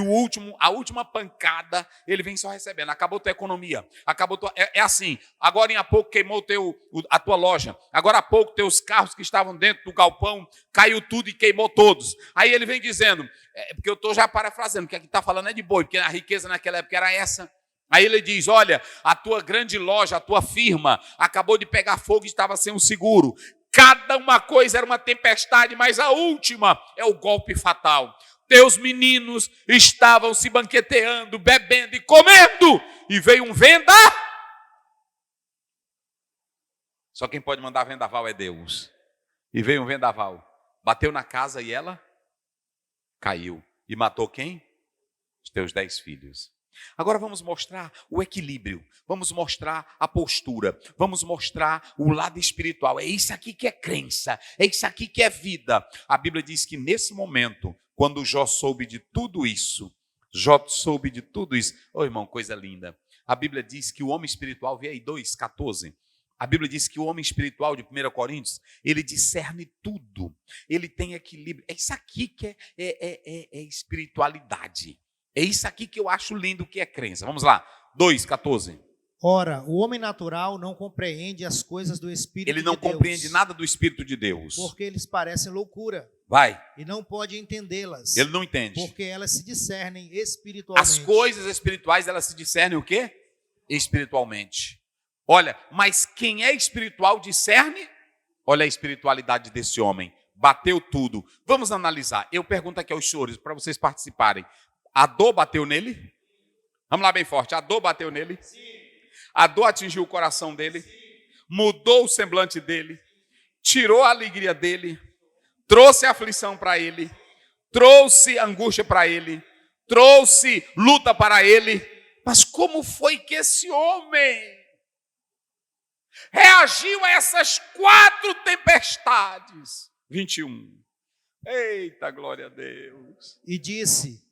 [SPEAKER 1] a última pancada, ele vem só recebendo. Acabou tua economia, é assim, agora em pouco queimou a tua loja, agora há pouco teus carros que estavam dentro do galpão, caiu tudo e queimou todos. Aí ele vem dizendo, porque eu estou já parafraseando, porque aqui está falando é de boi, porque a riqueza naquela época era essa. Aí ele diz, olha, a tua grande loja, a tua firma, acabou de pegar fogo e estava sem um seguro. Cada uma coisa era uma tempestade, mas a última é o golpe fatal. Teus meninos estavam se banqueteando, bebendo e comendo, e veio um Só quem pode mandar vendaval é Deus. E veio um vendaval, bateu na casa e ela caiu. E matou quem? Os teus 10 filhos. Agora vamos mostrar o equilíbrio, vamos mostrar a postura, vamos mostrar o lado espiritual. É isso aqui que é crença, é isso aqui que é vida. A Bíblia diz que nesse momento, quando Jó soube de tudo isso, oh irmão, coisa linda. A Bíblia diz que o homem espiritual, vê aí 2,14. A Bíblia diz que o homem espiritual de 1 Coríntios, ele discerne tudo, ele tem equilíbrio. É isso aqui que é espiritualidade. É isso aqui que eu acho lindo que é crença. Vamos lá, 2,14.
[SPEAKER 4] Ora, o homem natural não compreende as coisas do Espírito de Deus.
[SPEAKER 1] Ele não compreende nada do Espírito de Deus.
[SPEAKER 4] Porque eles parecem loucura.
[SPEAKER 1] Vai.
[SPEAKER 4] E não pode entendê-las.
[SPEAKER 1] Ele não entende.
[SPEAKER 4] Porque elas se discernem espiritualmente.
[SPEAKER 1] As coisas espirituais, elas se discernem o quê? Espiritualmente. Olha, mas quem é espiritual discerne? Olha a espiritualidade desse homem. Bateu tudo. Vamos analisar. Eu pergunto aqui aos senhores, para vocês participarem. A dor bateu nele? Vamos lá bem forte. A dor bateu nele? Sim. A dor atingiu o coração dele? Sim. Mudou o semblante dele? Tirou a alegria dele? Trouxe aflição para ele? Trouxe angústia para ele? Trouxe luta para ele? Mas como foi que esse homem reagiu a essas 4 tempestades? 21. Eita, glória a Deus.
[SPEAKER 4] E disse: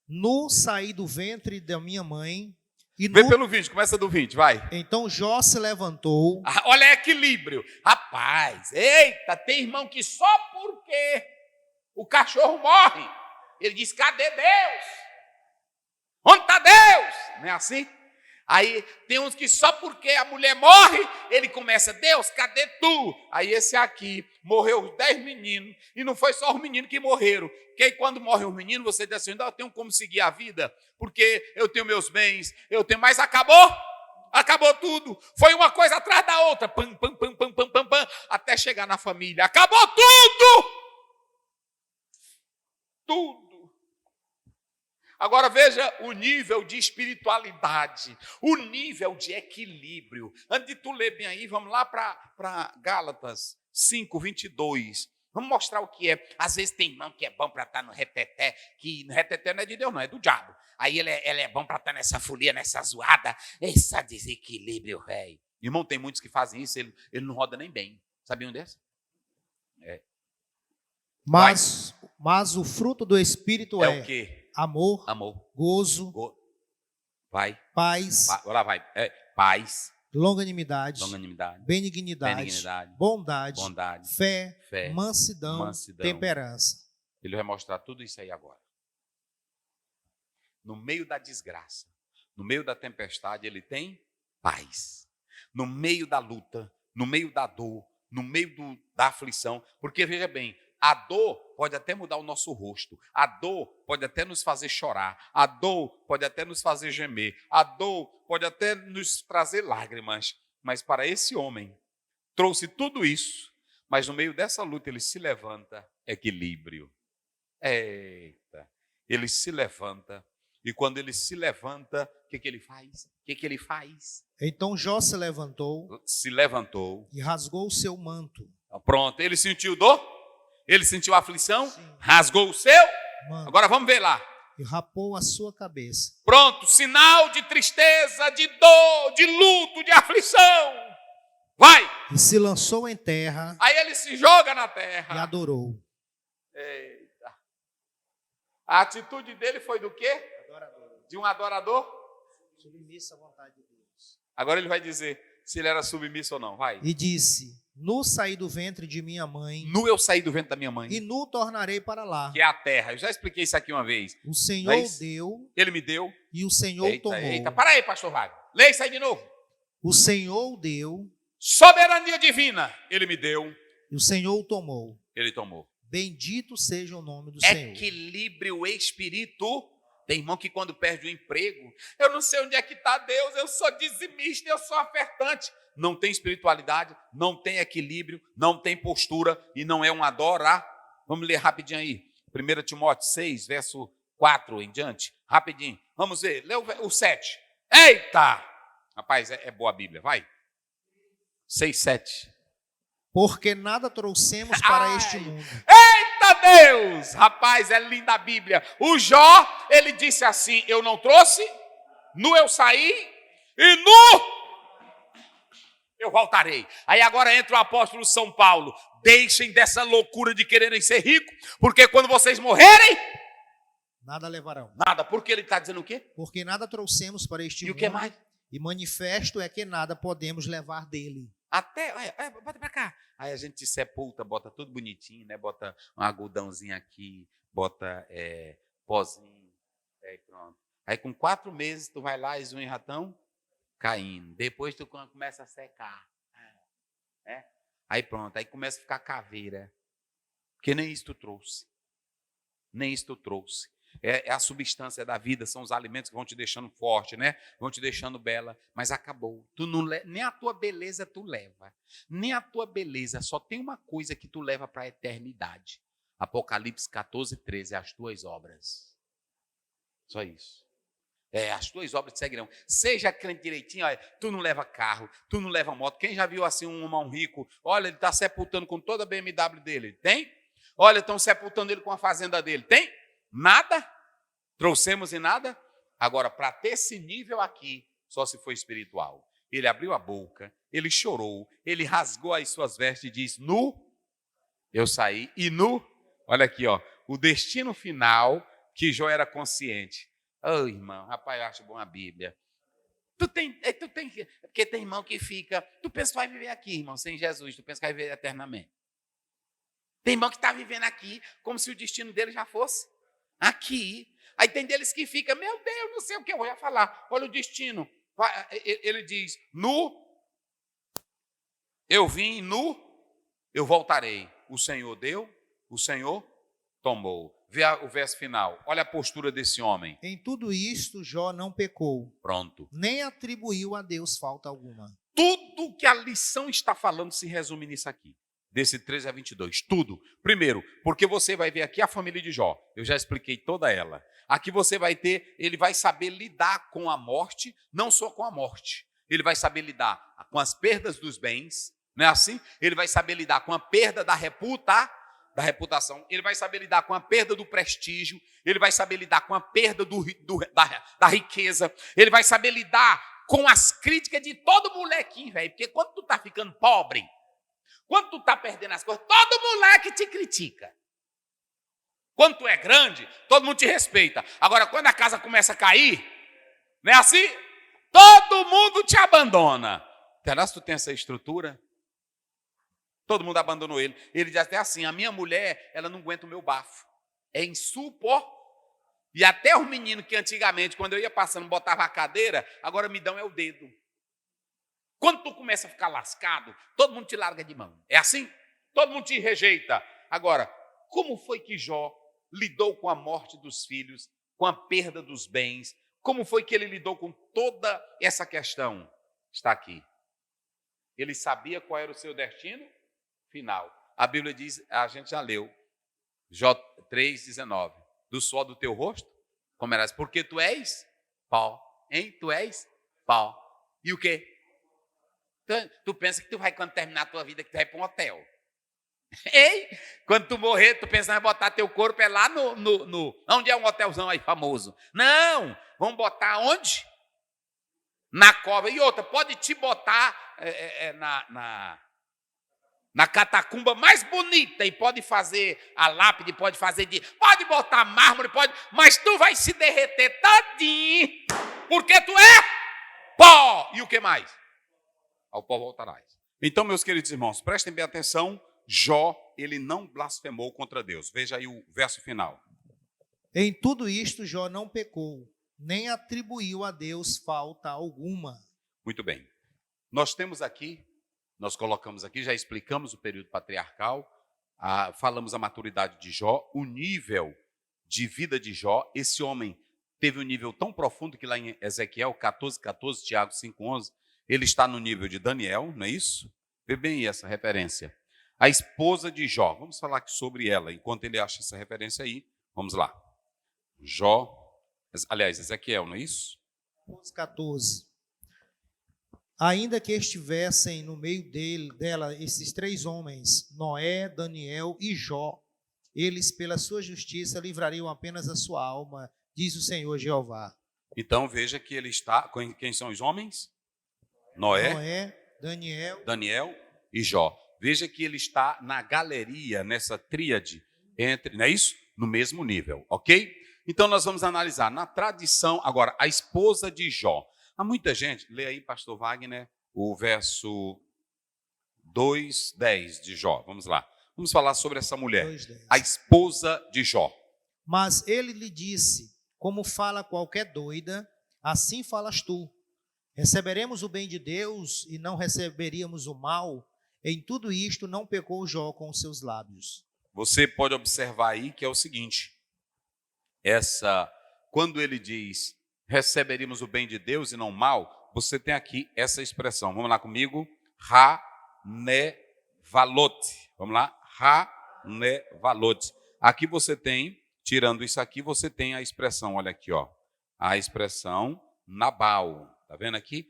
[SPEAKER 4] nu saí do ventre da minha mãe. E
[SPEAKER 1] Vê pelo 20, começa do 20, vai.
[SPEAKER 4] Então Jó se levantou.
[SPEAKER 1] Olha equilíbrio. Rapaz, eita, tem irmão que só porque o cachorro morre, ele diz, cadê Deus? Onde está Deus? Não é assim? Aí tem uns que só porque a mulher morre, ele começa, Deus, cadê tu? Aí esse aqui morreu os 10 meninos, e não foi só os meninos que morreram, porque aí quando morre um menino, você diz assim, eu tenho como seguir a vida, porque eu tenho meus bens, mas acabou tudo, foi uma coisa atrás da outra, pam, pam, pam, pam, pam, pam, pam, até chegar na família, acabou tudo. Agora veja o nível de espiritualidade, o nível de equilíbrio. Antes de tu ler bem aí, vamos lá para Gálatas 5, 22. Vamos mostrar o que é. Às vezes tem irmão que é bom para estar no reteté, que no reteté não é de Deus não, é do diabo. Aí ele é bom para estar nessa folia, nessa zoada, esse desequilíbrio, velho. Irmão, tem muitos que fazem isso, ele não roda nem bem. Sabiam desse? É.
[SPEAKER 4] Mas Mas o fruto do Espírito
[SPEAKER 1] É
[SPEAKER 4] é
[SPEAKER 1] o quê?
[SPEAKER 4] amor,
[SPEAKER 1] Amor.
[SPEAKER 4] gozo,
[SPEAKER 1] Vai.
[SPEAKER 4] paz,
[SPEAKER 1] Lá vai. Paz,
[SPEAKER 4] longanimidade,
[SPEAKER 1] longanimidade,
[SPEAKER 4] benignidade,
[SPEAKER 1] benignidade,
[SPEAKER 4] bondade,
[SPEAKER 1] bondade,
[SPEAKER 4] fé,
[SPEAKER 1] fé,
[SPEAKER 4] mansidão,
[SPEAKER 1] mansidão.
[SPEAKER 4] temperança.
[SPEAKER 1] Ele vai mostrar tudo isso aí agora. No meio da desgraça, no meio da tempestade, ele tem paz. No meio da luta, no meio da dor, no meio da aflição. Porque, veja bem, a dor pode até mudar o nosso rosto. A dor pode até nos fazer chorar. A dor pode até nos fazer gemer. A dor pode até nos trazer lágrimas. Mas para esse homem, trouxe tudo isso. Mas no meio dessa luta ele se levanta, equilíbrio. Eita, ele se levanta. E quando ele se levanta, o que ele faz? O que ele faz?
[SPEAKER 4] Então Jó se levantou
[SPEAKER 1] Se levantou.
[SPEAKER 4] e rasgou o seu manto.
[SPEAKER 1] Pronto, ele sentiu dor? Ele sentiu aflição?
[SPEAKER 4] Sim.
[SPEAKER 1] Rasgou o seu?
[SPEAKER 4] Manto,
[SPEAKER 1] Agora vamos ver lá.
[SPEAKER 4] e rapou a sua cabeça.
[SPEAKER 1] Pronto, sinal de tristeza, de dor, de luto, de aflição. Vai!
[SPEAKER 4] E se lançou em terra
[SPEAKER 1] Aí ele se joga na
[SPEAKER 4] e
[SPEAKER 1] terra.
[SPEAKER 4] adorou.
[SPEAKER 1] Eita. A atitude dele foi do quê? De um adorador?
[SPEAKER 4] Submisso à vontade de Deus.
[SPEAKER 1] Agora ele vai dizer se ele era submisso ou não. Vai.
[SPEAKER 4] E disse: Nu saí do ventre de minha mãe,
[SPEAKER 1] Nu eu saí do ventre da minha mãe,
[SPEAKER 4] e nu tornarei para lá.
[SPEAKER 1] que é a terra. Eu já expliquei isso aqui uma vez.
[SPEAKER 4] O Senhor
[SPEAKER 1] Não é isso?
[SPEAKER 4] deu
[SPEAKER 1] Ele me deu.
[SPEAKER 4] e o Senhor
[SPEAKER 1] Eita,
[SPEAKER 4] tomou.
[SPEAKER 1] eita. Para aí, pastor Wagner. Lê isso aí de novo.
[SPEAKER 4] O Senhor deu
[SPEAKER 1] Soberania divina. Ele me deu.
[SPEAKER 4] e o Senhor o tomou.
[SPEAKER 1] Ele tomou.
[SPEAKER 4] Bendito seja o nome do Senhor.
[SPEAKER 1] Equilíbrio espírito. Tem irmão que quando perde o emprego, eu não sei onde é que está Deus, eu sou dizimista, eu sou ofertante. Não tem espiritualidade, não tem equilíbrio, não tem postura e não é um adorar. Vamos ler rapidinho aí. 1 Timóteo 6, verso 4 em diante. Rapidinho. Vamos ver. Lê o 7. Eita! Rapaz, é boa a Bíblia. Vai. 6, 7.
[SPEAKER 4] Porque nada trouxemos para
[SPEAKER 1] Ai.
[SPEAKER 4] este mundo.
[SPEAKER 1] Eita Deus! Rapaz, é linda a Bíblia. O Jó, ele disse assim, eu não trouxe, nu eu saí e nu eu voltarei. Aí agora entra o apóstolo São Paulo. Deixem dessa loucura de quererem ser ricos, porque quando vocês morrerem,
[SPEAKER 4] Nada levarão.
[SPEAKER 1] nada. Porque ele está dizendo o quê?
[SPEAKER 4] Porque nada trouxemos para este
[SPEAKER 1] E o
[SPEAKER 4] mundo.
[SPEAKER 1] que mais?
[SPEAKER 4] E manifesto é que nada podemos levar dele.
[SPEAKER 1] Até, bota pra cá. Aí a gente sepulta, bota tudo bonitinho, né? Bota um algodãozinho aqui, bota pozinho, aí pronto. Aí com 4 meses tu vai lá e as unhas já estão caindo. Depois tu começa a secar. Aí pronto, aí começa a ficar caveira. Porque nem isso tu trouxe. Nem isso tu trouxe. É a substância da vida, são os alimentos que vão te deixando forte, né? Vão te deixando bela, mas acabou. Tu não nem a tua beleza tu leva. Nem a tua beleza, só tem uma coisa que tu leva para a eternidade. Apocalipse 14, 13, as tuas obras. Só isso. As tuas obras te seguirão. Seja crente direitinho, olha, tu não leva carro, tu não leva moto. Quem já viu assim um homem rico? Olha, ele está sepultando com toda a BMW dele. Tem? Olha, estão sepultando ele com a fazenda dele. Tem? Nada? Trouxemos em nada? Agora, para ter esse nível aqui, só se for espiritual. Ele abriu a boca, ele chorou, ele rasgou as suas vestes e disse, nu, eu saí. E nu, olha aqui, ó, o destino final que Jó era consciente. Oh, irmão, rapaz, eu acho bom a Bíblia. Porque tem irmão que fica, tu pensa que vai viver aqui, irmão, sem Jesus, tu pensa que vai viver eternamente. Tem irmão que está vivendo aqui como se o destino dele já fosse aqui. Aí tem deles que fica, meu Deus, não sei o que eu vou falar. Olha o destino. Ele diz, nu, eu vim, nu, eu voltarei. O Senhor deu, o Senhor tomou. Vê o verso final. Olha a postura desse homem.
[SPEAKER 4] Em tudo isto, Jó não pecou,
[SPEAKER 1] Pronto.
[SPEAKER 4] nem atribuiu a Deus falta alguma.
[SPEAKER 1] Tudo que a lição está falando se resume nisso aqui. Desse 13 a 22, tudo. Primeiro, porque você vai ver aqui a família de Jó. Eu já expliquei toda ela. Aqui você vai ter, ele vai saber lidar com a morte, não só com a morte. Ele vai saber lidar com as perdas dos bens, não é assim? Ele vai saber lidar com a perda da reputação. Ele vai saber lidar com a perda do prestígio. Ele vai saber lidar com a perda da riqueza. Ele vai saber lidar com as críticas de todo molequinho, velho. Porque quando tu tá ficando pobre, quando tu tá perdendo as coisas, todo moleque te critica. Quando tu é grande, todo mundo te respeita. Agora, quando a casa começa a cair, não é assim? Todo mundo te abandona. Será que tu tem essa estrutura? Todo mundo abandonou ele. Ele diz até assim, a minha mulher, ela não aguenta o meu bafo. É insuportável. E até os meninos que antigamente, quando eu ia passando, botava a cadeira, agora me dão é o dedo. Quando tu começa a ficar lascado, todo mundo te larga de mão. É assim? Todo mundo te rejeita. Agora, como foi que Jó lidou com a morte dos filhos, com a perda dos bens? Como foi que ele lidou com toda essa questão? Está aqui. Ele sabia qual era o seu destino final. A Bíblia diz, a gente já leu, Jó 3,19. Do suor do teu rosto comerás, porque tu és pó. Hein? Tu és pó. E o quê? Tu pensa que tu vai, quando terminar a tua vida, que tu vai para um hotel. Ei, quando tu morrer, tu pensa em botar teu corpo lá onde é um hotelzão aí famoso. Não, vamos botar onde? Na cova. E outra, pode te botar na catacumba mais bonita e pode fazer a lápide, pode botar mármore, mas tu vai se derreter tadinho, porque tu é pó. E o que mais? Ao pó voltarás. Então, meus queridos irmãos, prestem bem atenção. Jó, ele não blasfemou contra Deus. Veja aí o verso final.
[SPEAKER 4] Em tudo isto, Jó não pecou, nem atribuiu a Deus falta alguma.
[SPEAKER 1] Muito bem. Nós colocamos aqui, já explicamos o período patriarcal, falamos a maturidade de Jó, o nível de vida de Jó. Esse homem teve um nível tão profundo que lá em Ezequiel 14:14, Tiago 5:11, ele está no nível de Daniel, não é isso? Vê bem essa referência. A esposa de Jó, vamos falar aqui sobre ela, enquanto ele acha essa referência aí, vamos lá. Ezequiel, não é isso?
[SPEAKER 4] 14. Ainda que estivessem no meio dela esses três homens, Noé, Daniel e Jó, eles, pela sua justiça, livrariam apenas a sua alma, diz o Senhor Jeová.
[SPEAKER 1] Então, veja que ele está... Quem são os homens? Noé, Daniel e Jó. Veja que ele está na galeria, nessa tríade, não é isso? No mesmo nível, ok? Então, nós vamos analisar na tradição, agora, a esposa de Jó. Há muita gente, lê aí, pastor Wagner, o verso 2:10 de Jó. Vamos lá. Vamos falar sobre essa mulher,
[SPEAKER 4] 2:10.
[SPEAKER 1] a esposa de Jó.
[SPEAKER 4] Mas ele lhe disse, como fala qualquer doida, assim falas tu. Receberemos o bem de Deus e não receberíamos o mal? Em tudo isto não pecou Jó com os seus lábios.
[SPEAKER 1] Você pode observar aí que é o seguinte, quando ele diz, receberíamos o bem de Deus e não o mal, você tem aqui essa expressão. Vamos lá comigo. Ha-ne-valot. Vamos lá. Ha-ne-valot. Aqui você tem, tirando isso aqui, você tem a expressão, olha aqui, ó. A expressão Nabal. Está vendo aqui?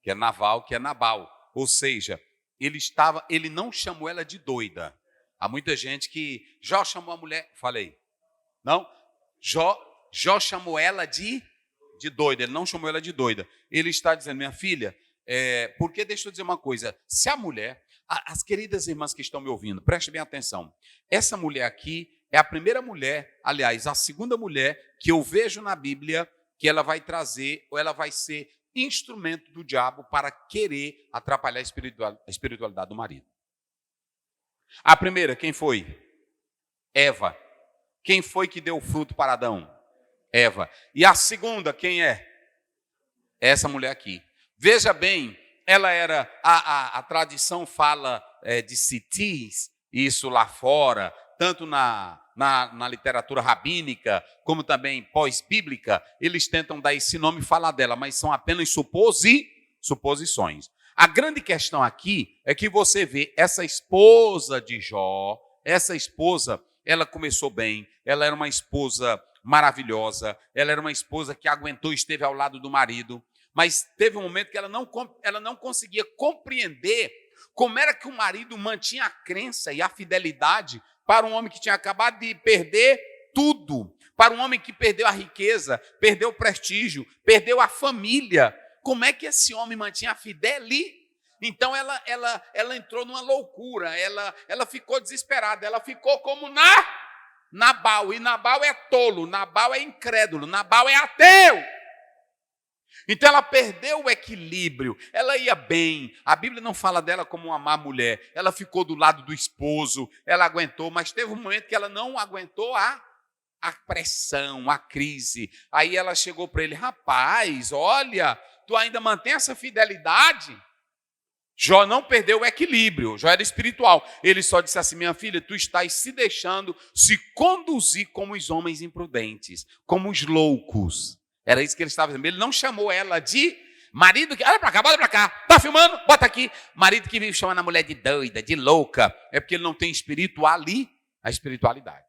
[SPEAKER 1] Que é Naval, que é Nabal. Ou seja, ele não chamou ela de doida. Há muita gente que, Jó chamou a mulher, falei, não, Jó chamou ela de doida, ele não chamou ela de doida. Ele está dizendo, minha filha, porque deixa eu dizer uma coisa, se a mulher, as queridas irmãs que estão me ouvindo, prestem bem atenção, essa mulher aqui é a primeira mulher, aliás, a segunda mulher que eu vejo na Bíblia que ela vai trazer, ou ela vai ser instrumento do diabo para querer atrapalhar a espiritualidade do marido. A primeira, quem foi? Eva. Quem foi que deu o fruto para Adão? Eva. E a segunda, quem é? Essa mulher aqui. Veja bem, ela era, a tradição fala de citis, isso lá fora, tanto na literatura rabínica, como também pós-bíblica, eles tentam dar esse nome e falar dela, mas são apenas suposições. A grande questão aqui é que você vê essa esposa de Jó, essa esposa, ela começou bem, ela era uma esposa maravilhosa, ela era uma esposa que aguentou e esteve ao lado do marido, mas teve um momento que ela não conseguia compreender como era que o marido mantinha a crença e a fidelidade para um homem que tinha acabado de perder tudo, para um homem que perdeu a riqueza, perdeu o prestígio, perdeu a família. Como é que esse homem mantinha a fidelidade? Então ela entrou numa loucura, ela ficou desesperada, ela ficou como Nabal. E Nabal é tolo, Nabal é incrédulo, Nabal é ateu. Então ela perdeu o equilíbrio, ela ia bem, a Bíblia não fala dela como uma má mulher, ela ficou do lado do esposo, ela aguentou, mas teve um momento que ela não aguentou a pressão, a crise. Aí ela chegou para ele: rapaz, olha, tu ainda mantém essa fidelidade? Jó não perdeu o equilíbrio, Jó era espiritual. Ele só disse assim: minha filha, tu estás se deixando se conduzir como os homens imprudentes, como os loucos. Era isso que ele estava dizendo. Ele não chamou ela de marido que... olha para cá, bota para cá. Tá filmando? Bota aqui. Marido que vive chamando a mulher de doida, de louca. É porque ele não tem a espiritualidade.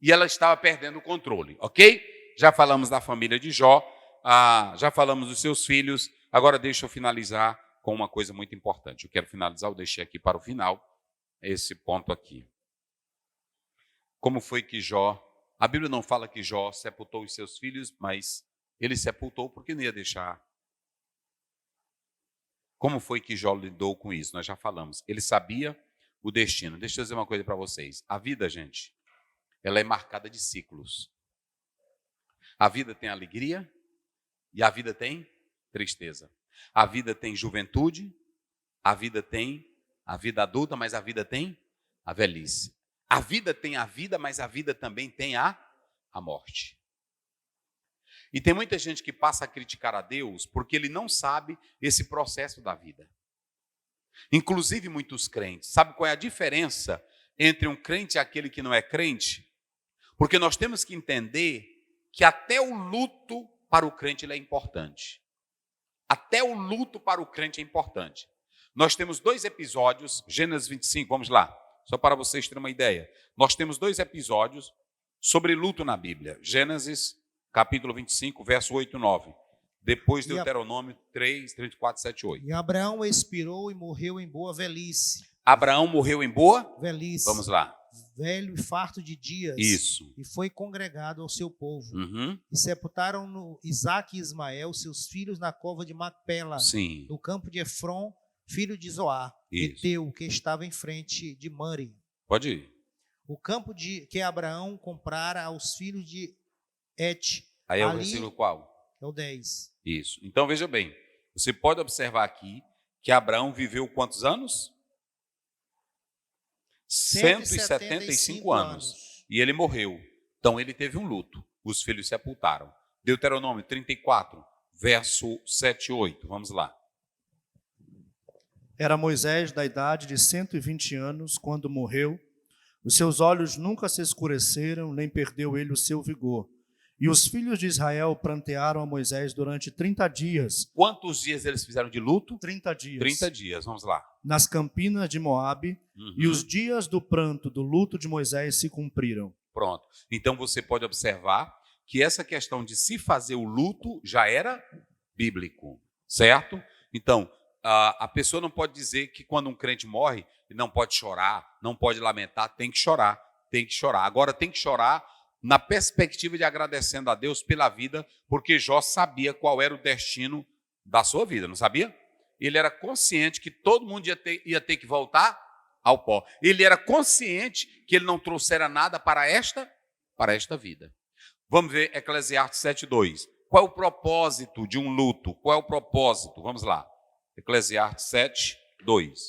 [SPEAKER 1] E ela estava perdendo o controle, ok? Já falamos da família de Jó, já falamos dos seus filhos. Agora deixa eu finalizar com uma coisa muito importante. Eu quero finalizar, eu deixei aqui para o final, esse ponto aqui. Como foi que Jó... A Bíblia não fala que Jó sepultou os seus filhos, mas ele sepultou porque não ia deixar. Como foi que Jó lidou com isso? Nós já falamos. Ele sabia o destino. Deixa eu dizer uma coisa para vocês. A vida, gente, ela é marcada de ciclos. A vida tem alegria e a vida tem tristeza. A vida tem juventude, a vida tem a vida adulta, mas a vida tem a velhice. A vida tem a vida, mas a vida também tem a morte. E tem muita gente que passa a criticar a Deus porque ele não sabe esse processo da vida. Inclusive muitos crentes. Sabe qual é a diferença entre um crente e aquele que não é crente? Porque nós temos que entender que até o luto para o crente ele é importante. Até o luto para o crente é importante. Nós temos 2 episódios, Gênesis 25, vamos lá, só para vocês terem uma ideia. Nós temos 2 episódios sobre luto na Bíblia. Gênesis, capítulo 25, verso 8 e 9. Depois Deuteronômio 3, 34, 7 e 8.
[SPEAKER 4] E Abraão expirou e morreu em boa velhice.
[SPEAKER 1] Abraão morreu em boa?
[SPEAKER 4] Velhice.
[SPEAKER 1] Vamos lá.
[SPEAKER 4] Velho e farto de dias.
[SPEAKER 1] Isso.
[SPEAKER 4] E foi congregado ao seu povo.
[SPEAKER 1] Uhum.
[SPEAKER 4] E sepultaram Isaque e Ismael, seus filhos, na cova de Macpela,
[SPEAKER 1] Sim.
[SPEAKER 4] no campo de Efron, filho de Zoar, Eteu, que estava em frente de Mari.
[SPEAKER 1] Pode ir.
[SPEAKER 4] O campo que Abraão comprara aos filhos de Et.
[SPEAKER 1] Aí é o
[SPEAKER 4] ali,
[SPEAKER 1] versículo qual?
[SPEAKER 4] É o 10.
[SPEAKER 1] Isso. Então veja bem, você pode observar aqui que Abraão viveu quantos anos? 175 anos. E ele morreu. Então ele teve um luto. Os filhos sepultaram. Deuteronômio 34, verso 7 e 8. Vamos lá.
[SPEAKER 5] Era Moisés da idade de 120 anos quando morreu. Os seus olhos nunca se escureceram, nem perdeu ele o seu vigor. E os filhos de Israel prantearam a Moisés durante 30 dias.
[SPEAKER 1] Quantos dias eles fizeram de luto?
[SPEAKER 5] 30 dias.
[SPEAKER 1] 30 dias, vamos lá.
[SPEAKER 5] Nas campinas de Moabe, e os dias do pranto, do luto de Moisés se cumpriram.
[SPEAKER 1] Pronto. Então você pode observar que essa questão de se fazer o luto já era bíblico, certo? Então, a pessoa não pode dizer que quando um crente morre, ele não pode chorar, não pode lamentar, tem que chorar, tem que chorar. Agora tem que chorar na perspectiva de agradecendo a Deus pela vida, porque Jó sabia qual era o destino da sua vida, não sabia? Ele era consciente que todo mundo ia ter que voltar ao pó. Ele era consciente que ele não trouxera nada para esta vida. Vamos ver Eclesiastes 7:2. Qual é o propósito de um luto? Qual é o propósito? Vamos lá. Eclesiastes 7:2.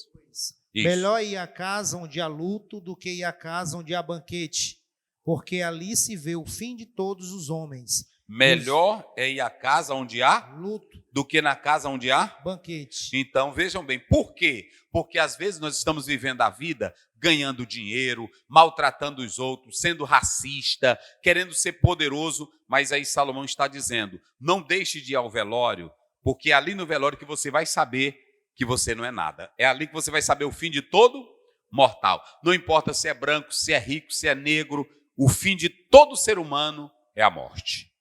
[SPEAKER 4] Melhor ir à casa onde há luto do que ir à casa onde há banquete, porque ali se vê o fim de todos os homens.
[SPEAKER 1] Melhor é ir à casa onde há
[SPEAKER 4] luto
[SPEAKER 1] do que na casa onde há
[SPEAKER 4] banquete.
[SPEAKER 1] Então, vejam bem, por quê? Porque às vezes nós estamos vivendo a vida ganhando dinheiro, maltratando os outros, sendo racista, querendo ser poderoso, mas aí Salomão está dizendo, não deixe de ir ao velório, porque é ali no velório que você vai saber que você não é nada. É ali que você vai saber o fim de todo mortal. Não importa se é branco, se é rico, se é negro, o fim de todo ser humano é a morte.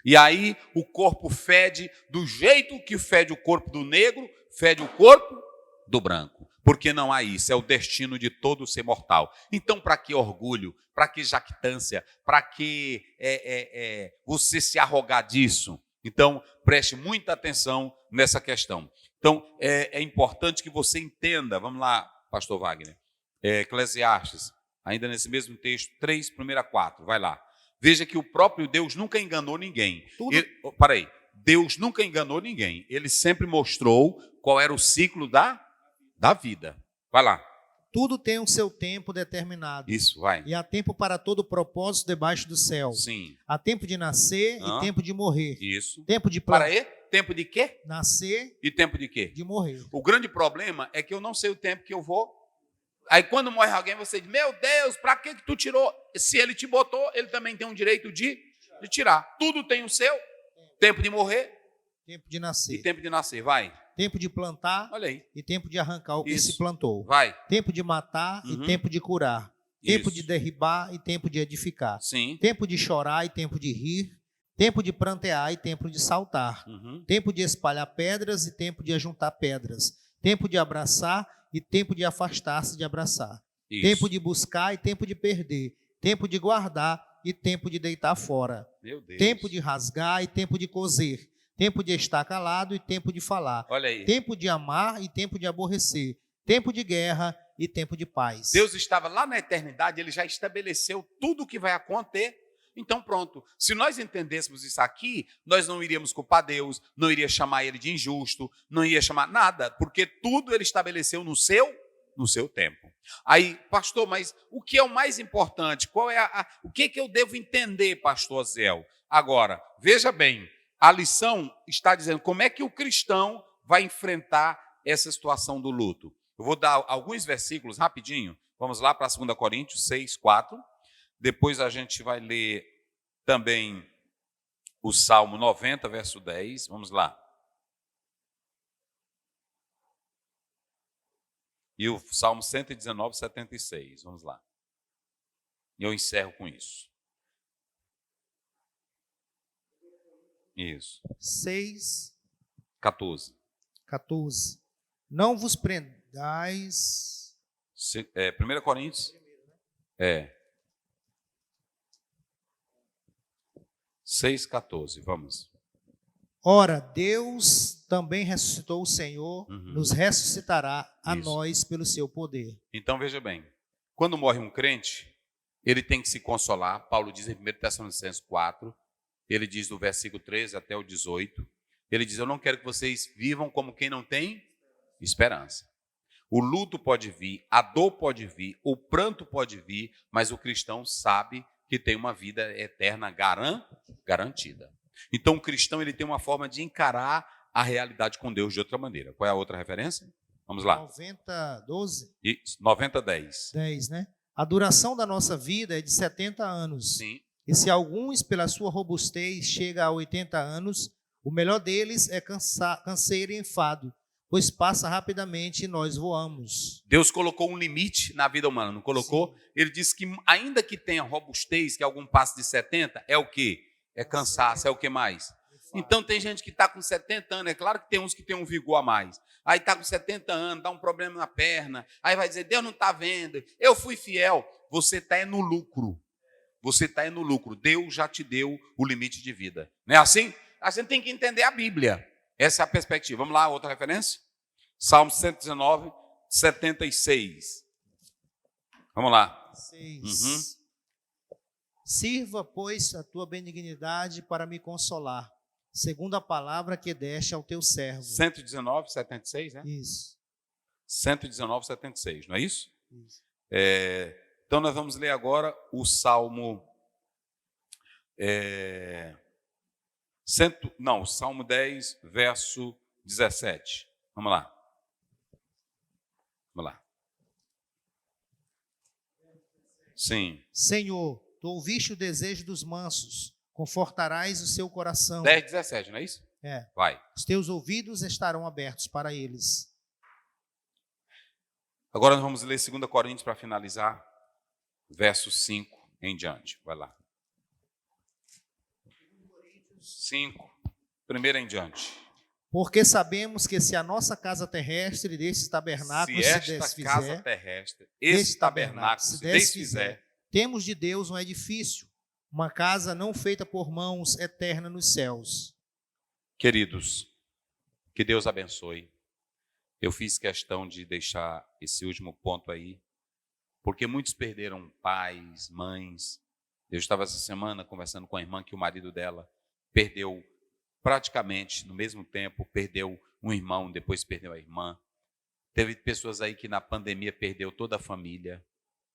[SPEAKER 1] E aí o corpo fede do jeito que fede o corpo do negro, fede o corpo do branco. Porque não há isso, é o destino de todo ser mortal. Então, para que orgulho, para que jactância, para que você se arrogar disso? Então, preste muita atenção nessa questão. Então, é importante que você entenda, vamos lá, pastor Wagner, Eclesiastes, ainda nesse mesmo texto, 3, 1-4, vai lá. Veja que o próprio Deus nunca enganou ninguém. Peraí, Deus nunca enganou ninguém. Ele sempre mostrou qual era o ciclo da vida. Vai lá.
[SPEAKER 4] Tudo tem o seu tempo determinado.
[SPEAKER 1] Isso, vai.
[SPEAKER 4] E há tempo para todo propósito debaixo do céu.
[SPEAKER 1] Sim.
[SPEAKER 4] Há tempo de nascer e tempo de morrer.
[SPEAKER 1] Isso.
[SPEAKER 4] Tempo de
[SPEAKER 1] Para aí, tempo de quê?
[SPEAKER 4] nascer
[SPEAKER 1] E tempo de quê?
[SPEAKER 4] de morrer.
[SPEAKER 1] O grande problema é que eu não sei o tempo que eu vou. Aí quando morre alguém, você diz, meu Deus, para que tu tirou? Se ele te botou, ele também tem o direito de tirar. Tudo tem o seu. Tempo de morrer
[SPEAKER 4] Tempo de nascer.
[SPEAKER 1] e tempo de nascer. Vai.
[SPEAKER 4] Tempo de plantar
[SPEAKER 1] Olha aí.
[SPEAKER 4] e tempo de arrancar o que
[SPEAKER 1] Isso.
[SPEAKER 4] se plantou.
[SPEAKER 1] Vai.
[SPEAKER 4] Tempo de matar e tempo de curar. Tempo
[SPEAKER 1] Isso.
[SPEAKER 4] de derribar e tempo de edificar.
[SPEAKER 1] Sim.
[SPEAKER 4] Tempo de chorar e tempo de rir. Tempo de prantear e tempo de saltar. Tempo de espalhar pedras e tempo de ajuntar pedras. Tempo de abraçar e tempo de afastar-se de abraçar.
[SPEAKER 1] Isso.
[SPEAKER 4] Tempo de buscar e tempo de perder. Tempo de guardar e tempo de deitar fora.
[SPEAKER 1] Meu Deus.
[SPEAKER 4] Tempo de rasgar e tempo de coser. Tempo de estar calado e tempo de falar.
[SPEAKER 1] Olha aí.
[SPEAKER 4] Tempo de amar e tempo de aborrecer. Tempo de guerra e tempo de paz.
[SPEAKER 1] Deus estava lá na eternidade, ele já estabeleceu tudo o que vai acontecer. Então pronto, se nós entendêssemos isso aqui, nós não iríamos culpar Deus, não iria chamar ele de injusto, não iria chamar nada, porque tudo ele estabeleceu no seu tempo. Aí, pastor, mas o que é o mais importante? Qual é o que eu devo entender, pastor Zéu? Agora, veja bem, a lição está dizendo como é que o cristão vai enfrentar essa situação do luto. Eu vou dar alguns versículos rapidinho. Vamos lá para 2 Coríntios 6, 4. Depois a gente vai ler também o Salmo 90, verso 10. Vamos lá. E o Salmo 119, 76. Vamos lá. E eu encerro com isso. Isso.
[SPEAKER 4] 6,
[SPEAKER 1] 14.
[SPEAKER 4] 14. Não vos prendais.
[SPEAKER 1] 1 Coríntios. 6, 14. Vamos.
[SPEAKER 4] Ora, Deus também ressuscitou o Senhor, nos ressuscitará a
[SPEAKER 1] Isso.
[SPEAKER 4] nós pelo seu poder.
[SPEAKER 1] Então veja bem, quando morre um crente, ele tem que se consolar. Paulo diz em 1 Tessalonicenses 4, ele diz do versículo 13 até o 18, ele diz, eu não quero que vocês vivam como quem não tem esperança. O luto pode vir, a dor pode vir, o pranto pode vir, mas o cristão sabe que tem uma vida eterna garantida. Então o cristão ele tem uma forma de encarar a realidade com Deus de outra maneira. Qual é a outra referência? Vamos lá.
[SPEAKER 4] 90, 12?
[SPEAKER 1] 90, 10.
[SPEAKER 4] 10, né? A duração da nossa vida é de 70 anos.
[SPEAKER 1] Sim.
[SPEAKER 4] E se alguns, pela sua robustez, chega a 80 anos, o melhor deles é canseiro e enfado, pois passa rapidamente e nós voamos.
[SPEAKER 1] Deus colocou um limite na vida humana, não colocou? Sim. Ele disse que ainda que tenha robustez, que algum passe de 70, é o quê? É cansaço, é o que mais? Então tem gente que está com 70 anos, é claro que tem uns que tem um vigor a mais. Aí está com 70 anos, dá um problema na perna, aí vai dizer, Deus não está vendo, eu fui fiel. Você está no lucro. Você está no lucro. Deus já te deu o limite de vida. Não é assim? A gente tem que entender a Bíblia. Essa é a perspectiva. Vamos lá, outra referência? Salmo 119, 76. Vamos lá.
[SPEAKER 4] 6. Sirva, pois, a tua benignidade para me consolar, segundo a palavra que deste ao teu servo.
[SPEAKER 1] 119, 76, né?
[SPEAKER 4] Isso.
[SPEAKER 1] 119, 76, não é isso?
[SPEAKER 4] Isso.
[SPEAKER 1] Então nós vamos ler agora o Salmo... Salmo 10, verso 17. Vamos lá. Vamos lá. Sim.
[SPEAKER 4] Senhor, tu ouviste o desejo dos mansos, confortarás o seu coração.
[SPEAKER 1] 10, 17, não é isso? Vai.
[SPEAKER 4] Os teus ouvidos estarão abertos para eles.
[SPEAKER 1] Agora nós vamos ler 2 Coríntios para finalizar, verso 5 em diante. Vai lá. 5, primeiro em diante.
[SPEAKER 4] Porque sabemos que se a nossa casa terrestre desse tabernáculo se desfizer,
[SPEAKER 1] casa terrestre, esse tabernáculo se desfizer,
[SPEAKER 4] temos de Deus um edifício, uma casa não feita por mãos, eterna nos céus.
[SPEAKER 1] Queridos, que Deus abençoe. Eu fiz questão de deixar esse último ponto aí, porque muitos perderam pais, mães. Eu estava essa semana conversando com a irmã que o marido dela perdeu praticamente no mesmo tempo, perdeu um irmão, depois perdeu a irmã. Teve pessoas aí que na pandemia perdeu toda a família,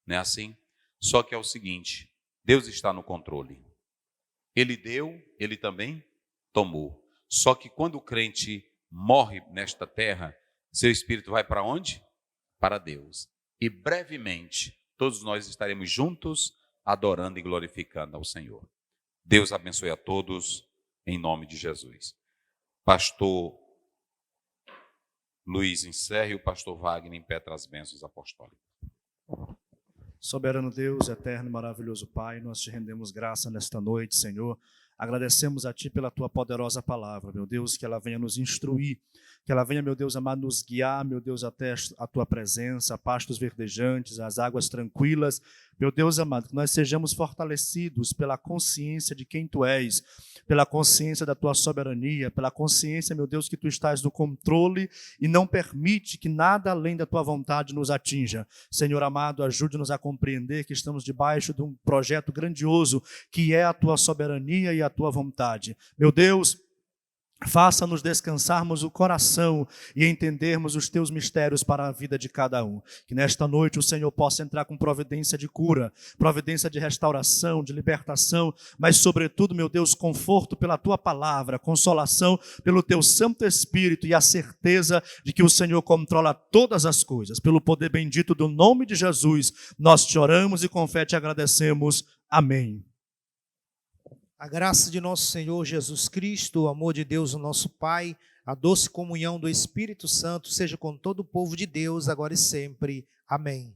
[SPEAKER 1] não é assim? Só que é o seguinte, Deus está no controle. Ele deu, ele também tomou. Só que quando o crente morre nesta terra, seu espírito vai para onde? Para Deus. E brevemente, todos nós estaremos juntos, adorando e glorificando ao Senhor. Deus abençoe a todos, em nome de Jesus. Pastor Luiz encerra e o pastor Wagner impetra as bênçãos apostólicas.
[SPEAKER 5] Soberano Deus, eterno e maravilhoso Pai, nós te rendemos graça nesta noite, Senhor. Agradecemos a Ti pela Tua poderosa palavra, meu Deus, que ela venha nos instruir, que ela venha, meu Deus amado, nos guiar, meu Deus, até a Tua presença, a pastos verdejantes, as águas tranquilas. Meu Deus amado, que nós sejamos fortalecidos pela consciência de quem Tu és, pela consciência da Tua soberania, pela consciência, meu Deus, que Tu estás no controle e não permite que nada além da Tua vontade nos atinja. Senhor amado, ajude-nos a compreender que estamos debaixo de um projeto grandioso, que é a Tua soberania e a Tua vontade. Meu Deus, faça-nos descansarmos o coração e entendermos os Teus mistérios para a vida de cada um. Que nesta noite o Senhor possa entrar com providência de cura, providência de restauração, de libertação, mas sobretudo, meu Deus, conforto pela Tua palavra, consolação pelo Teu Santo Espírito e a certeza de que o Senhor controla todas as coisas. Pelo poder bendito do nome de Jesus, nós te oramos e com fé te agradecemos. Amém.
[SPEAKER 4] A graça de nosso Senhor Jesus Cristo, o amor de Deus, o nosso Pai, a doce comunhão do Espírito Santo, seja com todo o povo de Deus, agora e sempre. Amém.